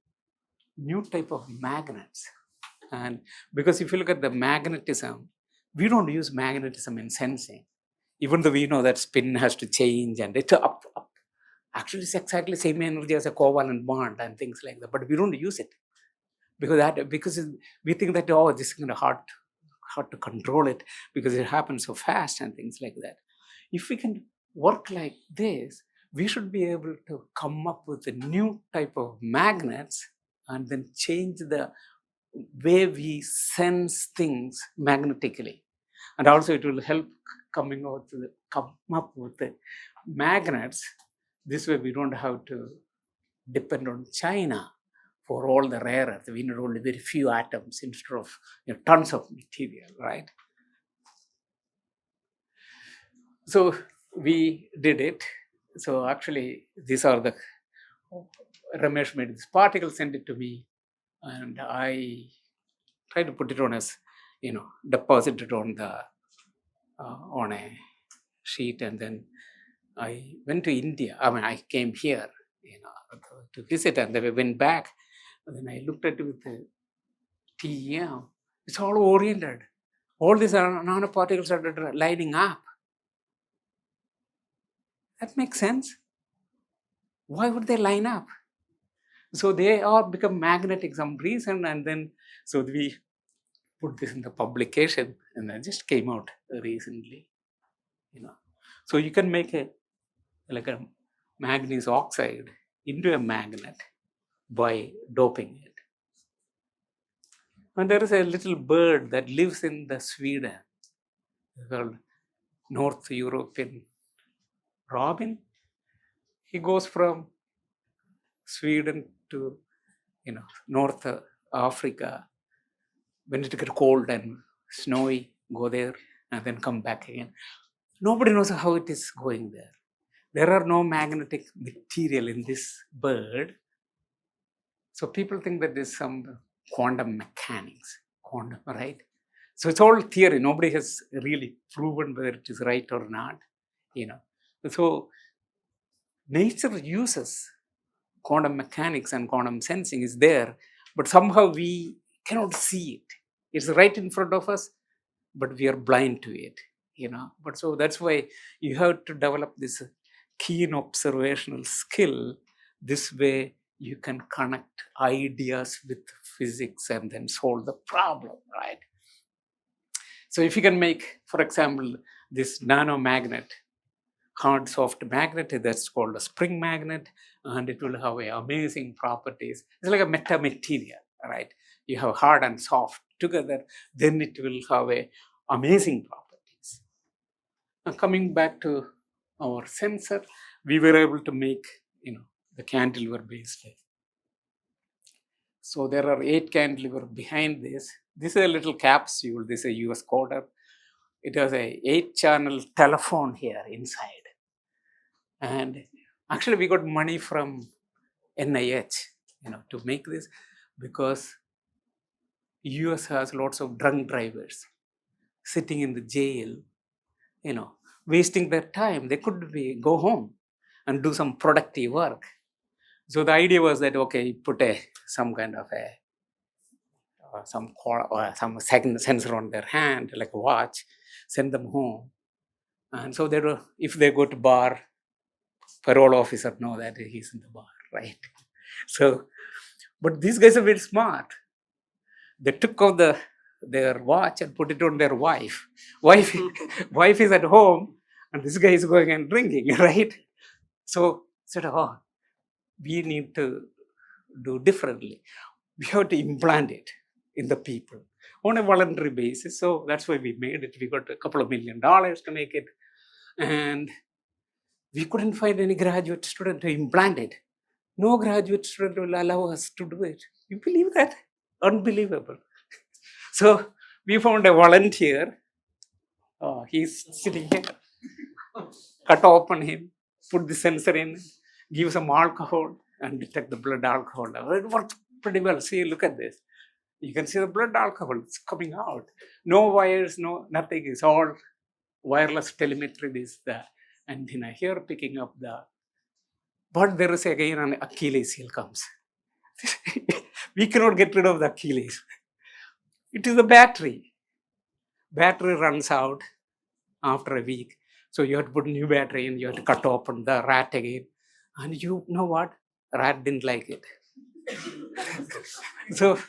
new type of magnets. And because if you look at the magnetism, we don't use magnetism in sensing, even though we know that spin has to change and it's up. Actually, it's exactly the same energy as a covalent bond and things like that, but we don't use it because we think that, this is kind of hard to control it because it happens so fast and things like that. If we can work like this, we should be able to come up with a new type of magnets and then change the way we sense things magnetically. And also it will help come up with the magnets. This way we don't have to depend on China for all the rare earth. We need only very few atoms instead of tons of material, right? So we did it. So actually, these are the Ramesh made this particle, sent it to me, and I tried to put it on as deposit it on the on a sheet, and then I went to India. I mean, I came here, to visit, and then I went back. And then I looked at it with the TEM. It's all oriented. All these nanoparticles are lining up. That makes sense. Why would they line up? So they all become magnetic some reason, and then so we put this in the publication, and it just came out recently. So you can make a manganese oxide into a magnet by doping it. And there is a little bird that lives in the Sweden called North European robin. He goes from Sweden to North Africa when it gets cold and snowy, go there and then come back again. Nobody knows how it is going there. There are no magnetic material in this bird. So people think that there's some quantum mechanics, right? So it's all theory. Nobody has really proven whether it is right or not. So nature uses quantum mechanics and quantum sensing is there, but somehow we cannot see it. It's right in front of us, but we are blind to it. But so that's why you have to develop this keen observational skill. This way you can connect ideas with physics and then solve the problem, right? So if you can make, for example, this nanomagnet, hard soft magnet, that's called a spring magnet, and it will have amazing properties. It's like a metamaterial, right? You have hard and soft together, then it will have amazing properties. Now coming back to our sensor, we were able to make the cantilever based. So there are 8 cantilever behind this. This is a little capsule. This is a US coder. It has a 8-channel telephone here inside. And actually we got money from NIH, to make this, because US has lots of drunk drivers sitting in the jail, wasting their time. They could go home and do some productive work. So the idea was that, okay, put some kind of some sensor on their hand, like a watch, send them home. And so if they go to bar, parole officer know that he's in the bar, right? So, but these guys are very smart. They took off their watch and put it on their wife. Wife is at home, and this guy is going and drinking, right? So said, oh, we need to do differently. We have to implant it in the people on a voluntary basis. So that's why we made it. We got a couple of $1 million to make it. And we couldn't find any graduate student to implant it. No graduate student will allow us to do it. You believe that? Unbelievable. So we found a volunteer. He's sitting here. Cut open him, put the sensor in, give some alcohol, and detect the blood alcohol level. It works pretty well. See, look at this. You can see the blood alcohol. It's coming out. No wires, no nothing. It's all wireless telemetry. This, that. And here picking up but there is again an Achilles heel comes. We cannot get rid of the Achilles. It is the battery. Battery runs out after a week. So you have to put new battery in, you have to cut open the rat again. And you know what? Rat didn't like it. So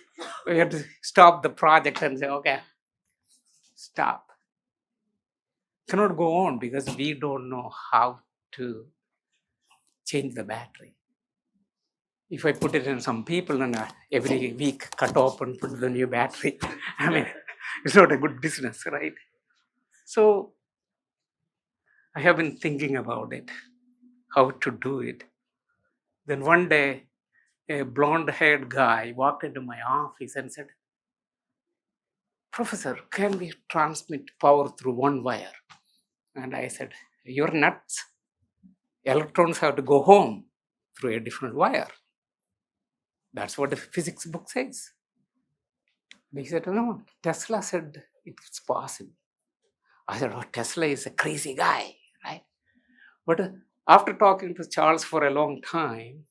we had to stop the project and say, okay, stop. Cannot go on because we don't know how to change the battery. If I put it in some people and every week cut open, put the new battery, I mean, it's not a good business, right? So I have been thinking about it, how to do it. Then one day a blonde-haired guy walked into my office and said, "Professor, can we transmit power through one wire?" And I said, "You're nuts. Electrons have to go home through a different wire. That's what the physics book says." He said, "No, Tesla said it's possible." I said, "Oh, Tesla is a crazy guy, right?" But after talking to Charles for a long time,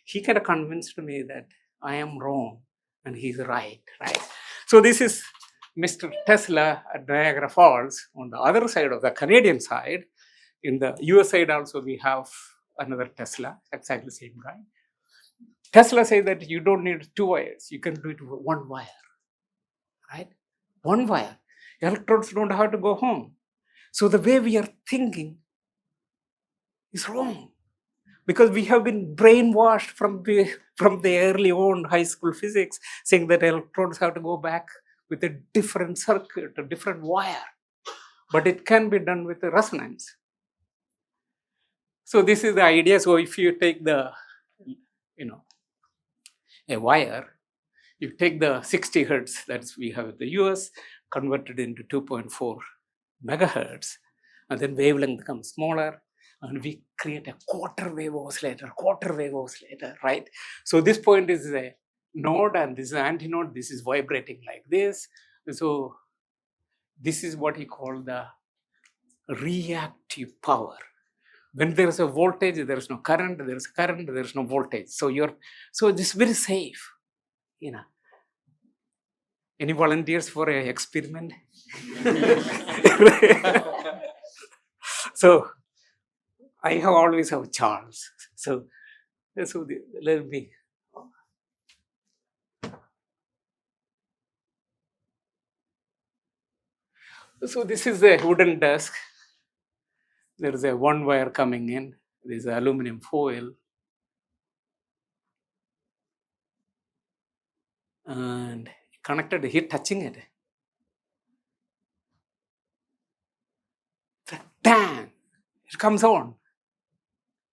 he kind of convinced me that I am wrong and he's right, right? So this is Mr. Tesla at Niagara Falls. On the other side of the Canadian side, in the US side also we have another Tesla, exactly the same guy. Tesla says that you don't need two wires, you can do it with one wire, right? One wire. Electrons don't have to go home. So the way we are thinking is wrong, because we have been brainwashed from the early on high school physics, saying that electrons have to go back with a different circuit, a different wire. But it can be done with a resonance. So this is the idea. So if you take a wire, you take the 60 hertz that we have in the US, converted into 2.4 megahertz, and then wavelength becomes smaller, and we create a quarter wave oscillator, right? So this point is a node, and this is an antinode. This is vibrating like this. So this is what he called the reactive power. When there is a voltage, there is no current. There is current, there is no voltage. So this is very safe. Any volunteers for an experiment? So I have always have Charles. So let me. So this is a wooden desk. There is a one wire coming in. There is aluminum foil. And connected, here touching it. Bang! It comes on.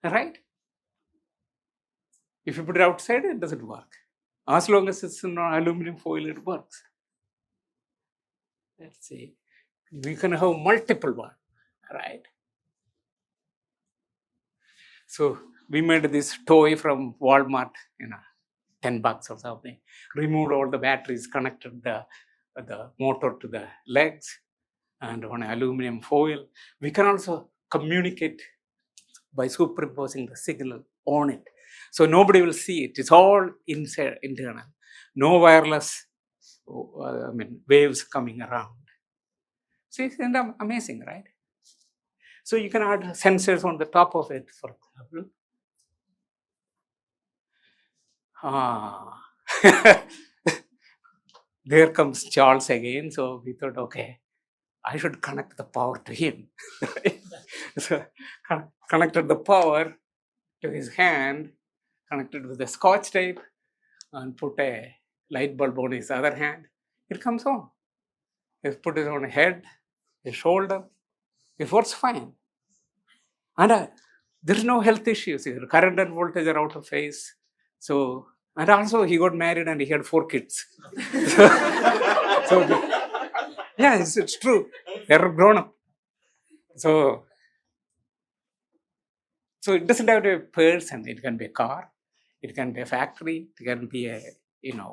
Right? If you put it outside, it doesn't work. As long as it's in aluminum foil, it works. Let's see. We can have multiple ones, right? So we made this toy from Walmart, $10 or something. Removed all the batteries, connected the motor to the legs, and on aluminum foil. We can also communicate by superimposing the signal on it. So nobody will see it. It's all inside, internal. No wireless waves coming around. So it's amazing, right? So you can add sensors on the top of it, for example. There comes Charles again. So we thought, okay, I should connect the power to him. So connected the power to his hand, connected with the scotch tape, and put a light bulb on his other hand. It comes on. He put it on his head, his shoulder. It works fine. And there is no health issues here. Current and voltage are out of phase. So, and also he got married and he had 4 kids. Yeah, it's true. They're grown up. So it doesn't have to be a person. It can be a car. It can be a factory. It can be a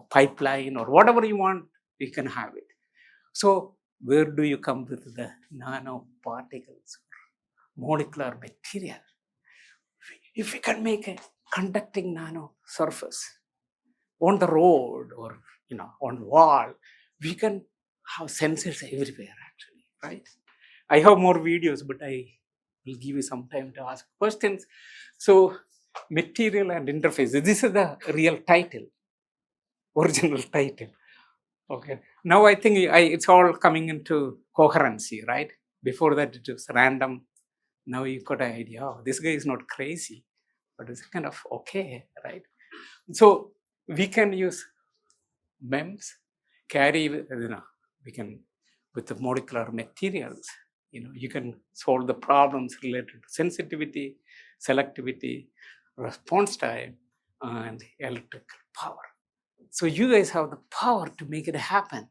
pipeline, or whatever you want. You can have it. So where do you come with the nanoparticles, molecular material? If we can make a conducting nano surface on the road or on the wall, we can have sensors everywhere, actually, right? I have more videos, but I will give you some time to ask questions. So material and interface. This is the real title, original title. Okay. Now I think it's all coming into coherency, right? Before that it was random. Now you got an idea, oh, this guy is not crazy, but it's kind of okay, right? So we can use MEMS, we can, with the molecular materials, you can solve the problems related to sensitivity, selectivity, response time, and electrical power. So you guys have the power to make it happen.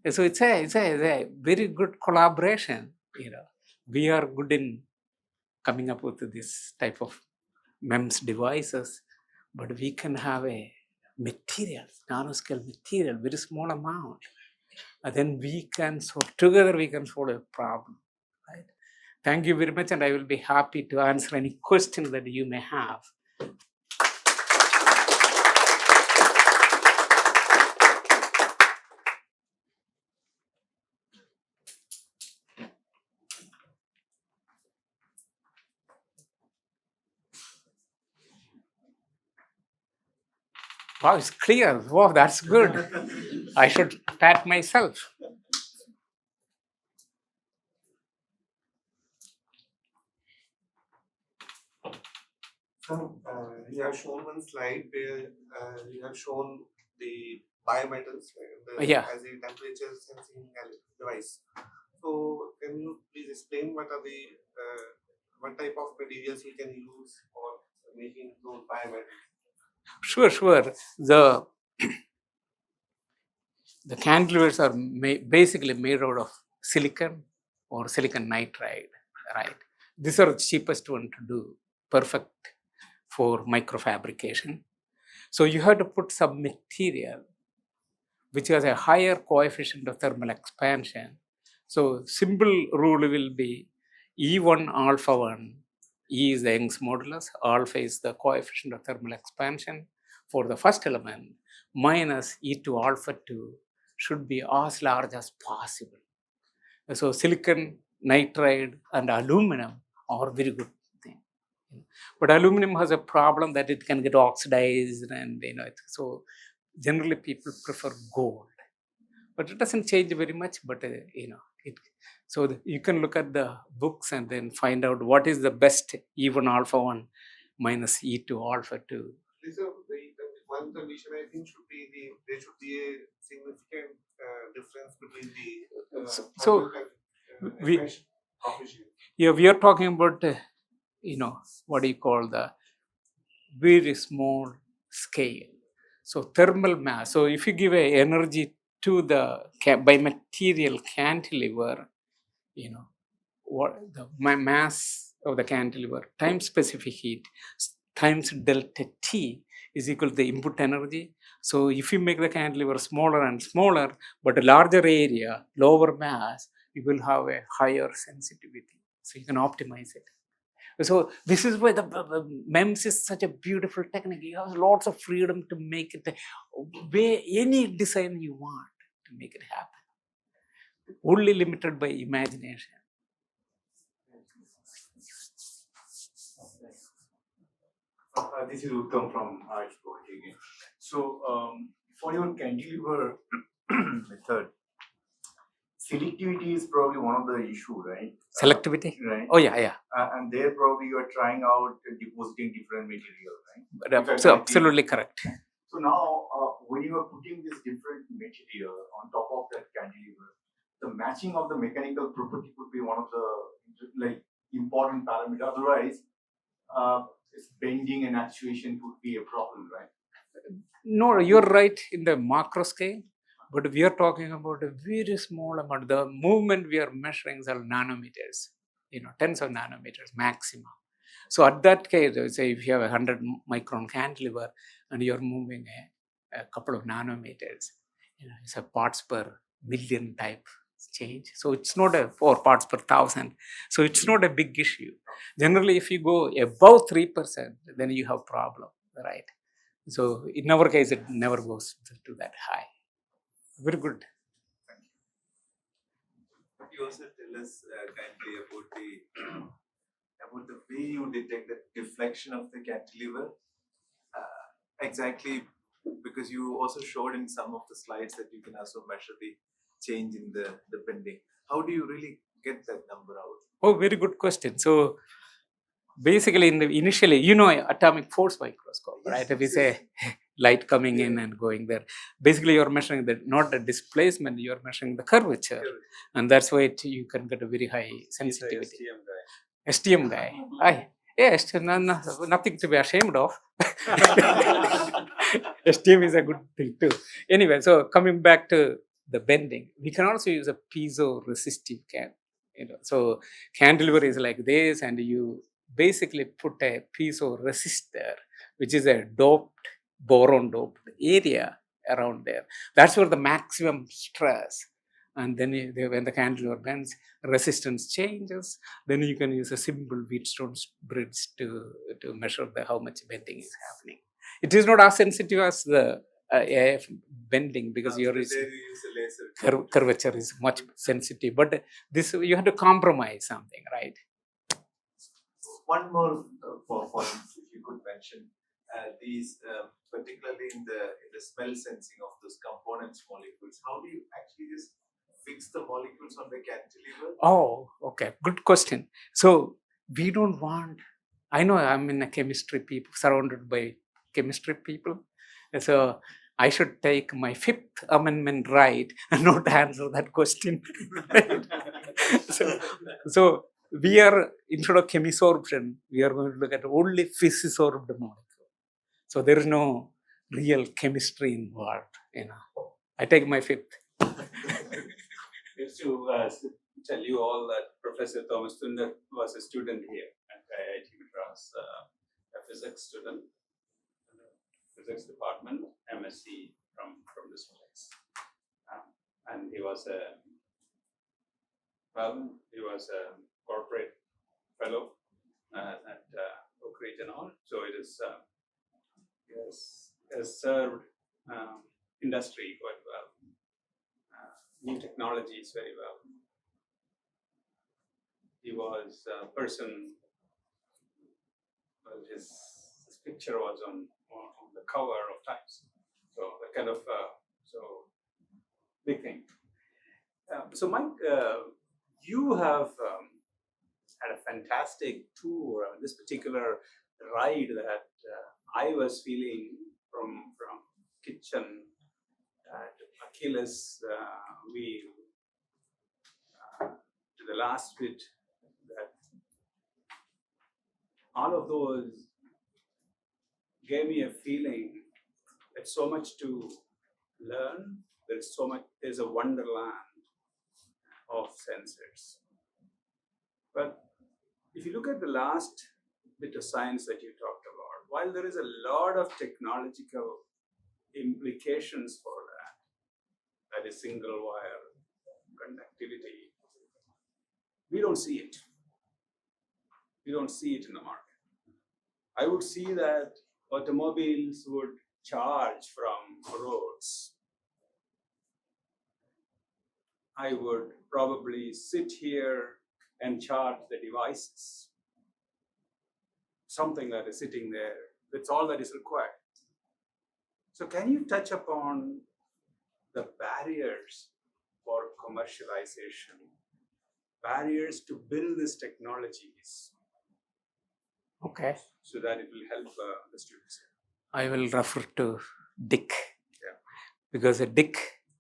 And so it's a very good collaboration. We are good in coming up with this type of MEMS devices, but we can have a material, nanoscale material, very small amount. And then we can together we can solve a problem. Right? Thank you very much, and I will be happy to answer any questions that you may have. Wow, it's clear. Wow, that's good. I should pat myself. So, you have shown one slide where you have shown the biometals Yeah. as a temperature sensing device. So, can you please explain what are the what type of materials you can use for making those biometals? Sure. The cantilevers are basically made out of silicon or silicon nitride, right? These are the cheapest one to do, perfect for microfabrication. So you have to put some material which has a higher coefficient of thermal expansion. So simple rule will be E1 alpha 1, E is the Young's modulus, alpha is the coefficient of thermal expansion for the first element, minus E2 alpha 2 should be as large as possible. So silicon, nitride and aluminum are very good thing. But aluminum has a problem that it can get oxidized, and so generally people prefer gold. But it doesn't change very much, but so you can look at the books and then find out what is the best E1 alpha 1 minus E2 alpha 2. This is one condition I think should be there should be a significant difference between the So we coefficient. Yeah, we are talking about what do you call the very small scale. So thermal mass. So if you give a energy to the bimaterial cantilever, what the mass of the cantilever times specific heat times delta T is equal to the input energy. So if you make the cantilever smaller and smaller, but a larger area, lower mass, you will have a higher sensitivity. So you can optimize it. So this is why the MEMS is such a beautiful technique. You have lots of freedom to make it any design you want to make it happen. Only limited by imagination. This is Uttam from Archboard again. So, for your cantilever method, selectivity is probably one of the issue, right? Selectivity? Right. Oh, yeah. And there probably you are trying out depositing different material, right? But, so absolutely correct. So now, when you are putting this different material on top of that cantilever, the matching of the mechanical property could be one of the important parameter. Otherwise, bending and actuation could be a problem, right? No, you're right in the macro scale, but we are talking about a very small amount. The movement we are measuring is nanometers, tens of nanometers maximum. So at that case, say if you have a 100 micron cantilever and you're moving a couple of nanometers, it's a parts per million type change. So it's not a 4 parts per thousand. So it's not a big issue. Generally, if you go above 3%, then you have problem, right? So in our case, it never goes to that high. Very good. You also tell us kindly about the way you detect the deflection of the cantilever. Exactly, because you also showed in some of the slides that you can also measure the change in the bending. How do you really get that number out? Oh, very good question. So basically, initially, atomic force microscope, right? If we say light coming in and going there, basically you're measuring not the displacement, you're measuring the curvature, and that's why you can get a very high sensitivity. STM guy. STM guy. Yes, nothing to be ashamed of. Esteem is a good thing too. Anyway, so coming back to the bending, we can also use a piezo-resistive can. So cantilever is like this, and you basically put a piezo resistor, which is a doped, boron doped area around there. That's where the maximum stress. And then when the cantilever bends, resistance changes. Then you can use a simple Wheatstone bridge to measure how much bending is happening. It is not as sensitive as the AF bending, because your There you use a laser. curvature is much sensitive. But this, you have to compromise something, right? One more point, if you could mention, these particularly in the smell sensing of those components molecules. How do you actually just fix the molecules on the cantilever? Oh, okay, good question. So we don't want. I know I'm in a chemistry people, surrounded by chemistry people, so I should take my Fifth Amendment right and not answer that question. so we are, instead of chemisorption, we are going to look at only physisorbed molecule. So there is no real chemistry involved. I take my fifth. Just to tell you all that Professor Thomas Thundat was a student here at IIT Madras, a physics student, physics department, MSc from this place. And he was a corporate fellow at Oak Ridge and all. So it is has served industry quite well. New technologies very well. He was a person, well, his picture was on the cover of Times. So a kind of big thing. So Mike, you have had a fantastic tour. This particular ride that I was feeling from kitchen to Achilles wheel to the last bit, that all of those gave me a feeling that so much to learn. There's a wonderland of sensors. But if you look at the last bit of science that you talked about, while there is a lot of technological implications for that is single wire conductivity, we don't see it. We don't see it in the market. I would see that automobiles would charge from roads. I would probably sit here and charge the devices. Something that is sitting there, that's all that is required. So can you touch upon the barriers for commercialization, barriers to build these technologies? Okay. So that it will help the students. I will refer to Dick. Yeah. Because Dick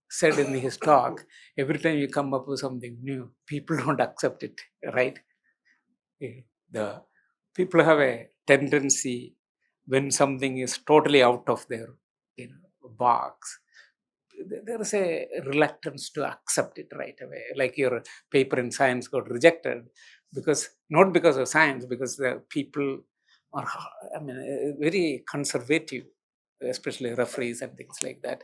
said in his talk, every time you come up with something new, people don't accept it, right? The people have a tendency, when something is totally out of their box, there is a reluctance to accept it right away. Like your paper in science got rejected not because of science, because the people are, very conservative, especially referees and things like that.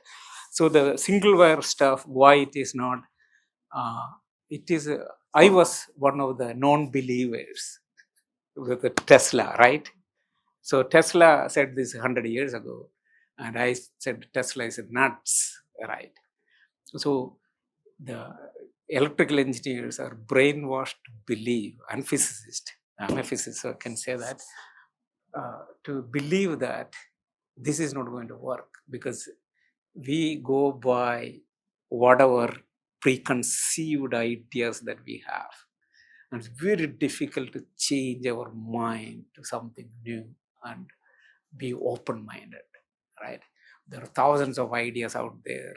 So the single wire stuff, why it is not, I was one of the non-believers with the Tesla, right? So Tesla said this 100 years ago, and I said Tesla is nuts, right? So the electrical engineers are brainwashed to believe, and physicists, I'm a physicist, so I can say that, to believe that this is not going to work, because we go by whatever preconceived ideas that we have. And it's very difficult to change our mind to something new and be open-minded, right? There are thousands of ideas out there,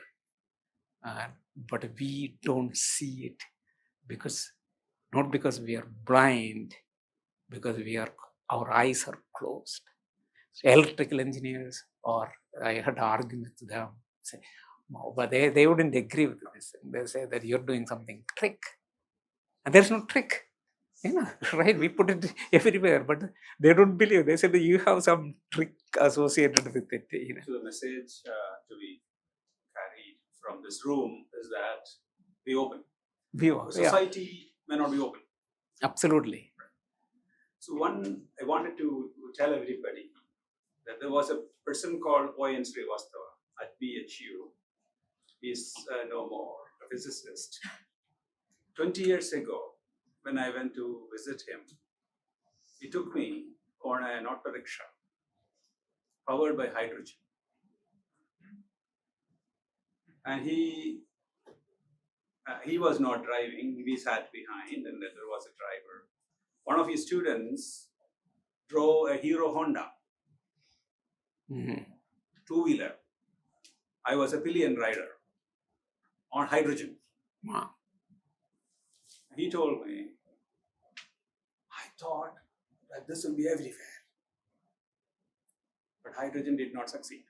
but we don't see it not because we are blind, because our eyes are closed. electrical engineers, or I had arguments with them. Say, "No," but they wouldn't agree with this. They say that you're doing something trick, and there's no trick. Right? We put it everywhere, but they don't believe. They said that you have some trick associated with it. So the message to be carried from this room is that be open. Yeah, Society may not be open. absolutely. So I wanted to tell everybody that there was a person called O.N. Srivastava at BHU. He's no more a physicist. 20 years ago, when I went to visit him, he took me on an auto rickshaw powered by hydrogen. And he was not driving, we sat behind, and then there was a driver. One of his students drove a Hero Honda two-wheeler. I was a pillion rider on hydrogen. Wow. He told me, I thought that this will be everywhere. But hydrogen did not succeed.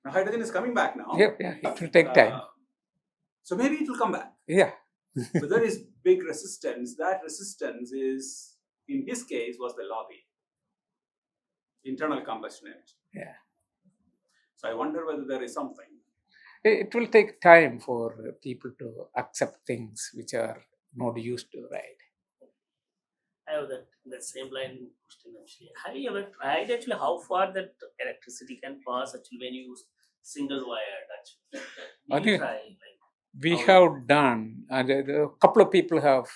Now hydrogen is coming back now. Yeah, it will take time. So maybe it will come back. Yeah. But there is big resistance. That resistance is, in his case, was the lobby. Internal combustion engine. Yeah. So I wonder whether there is something. It will take time for people to accept things which are not used to, right? I have that same line question actually. Have you ever tried actually how far that electricity can pass actually when you use single wired actually? Did you Okay. try? Like, We how- have done, and a couple of people have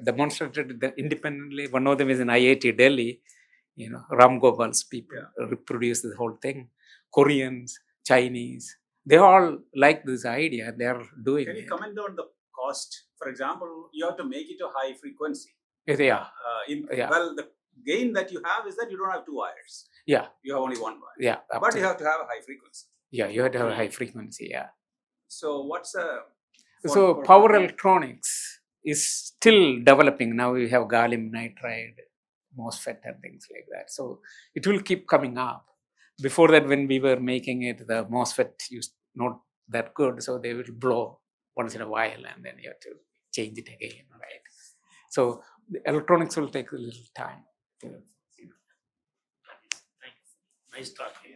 demonstrated that independently. One of them is in IIT Delhi. Ram Gopal's people reproduce the whole thing. Koreans, Chinese, they all like this idea. They are doing Can you it. comment on the cost? For example, you have to make it a high frequency. Yeah, Well, the gain that you have is that you don't have two wires. yeah, You have only one wire. yeah. But you absolutely. have to have a high frequency. Yeah, you have to have a high frequency. Yeah. So what's a So power electronics is still developing. Now we have gallium nitride, MOSFET, and things like that. So it will keep coming up. Before that, when we were making it, the MOSFET used not that good, so they will blow once in a while, and then you have to change it again, right? So the electronics will take a little time. Thank you. Nice talking.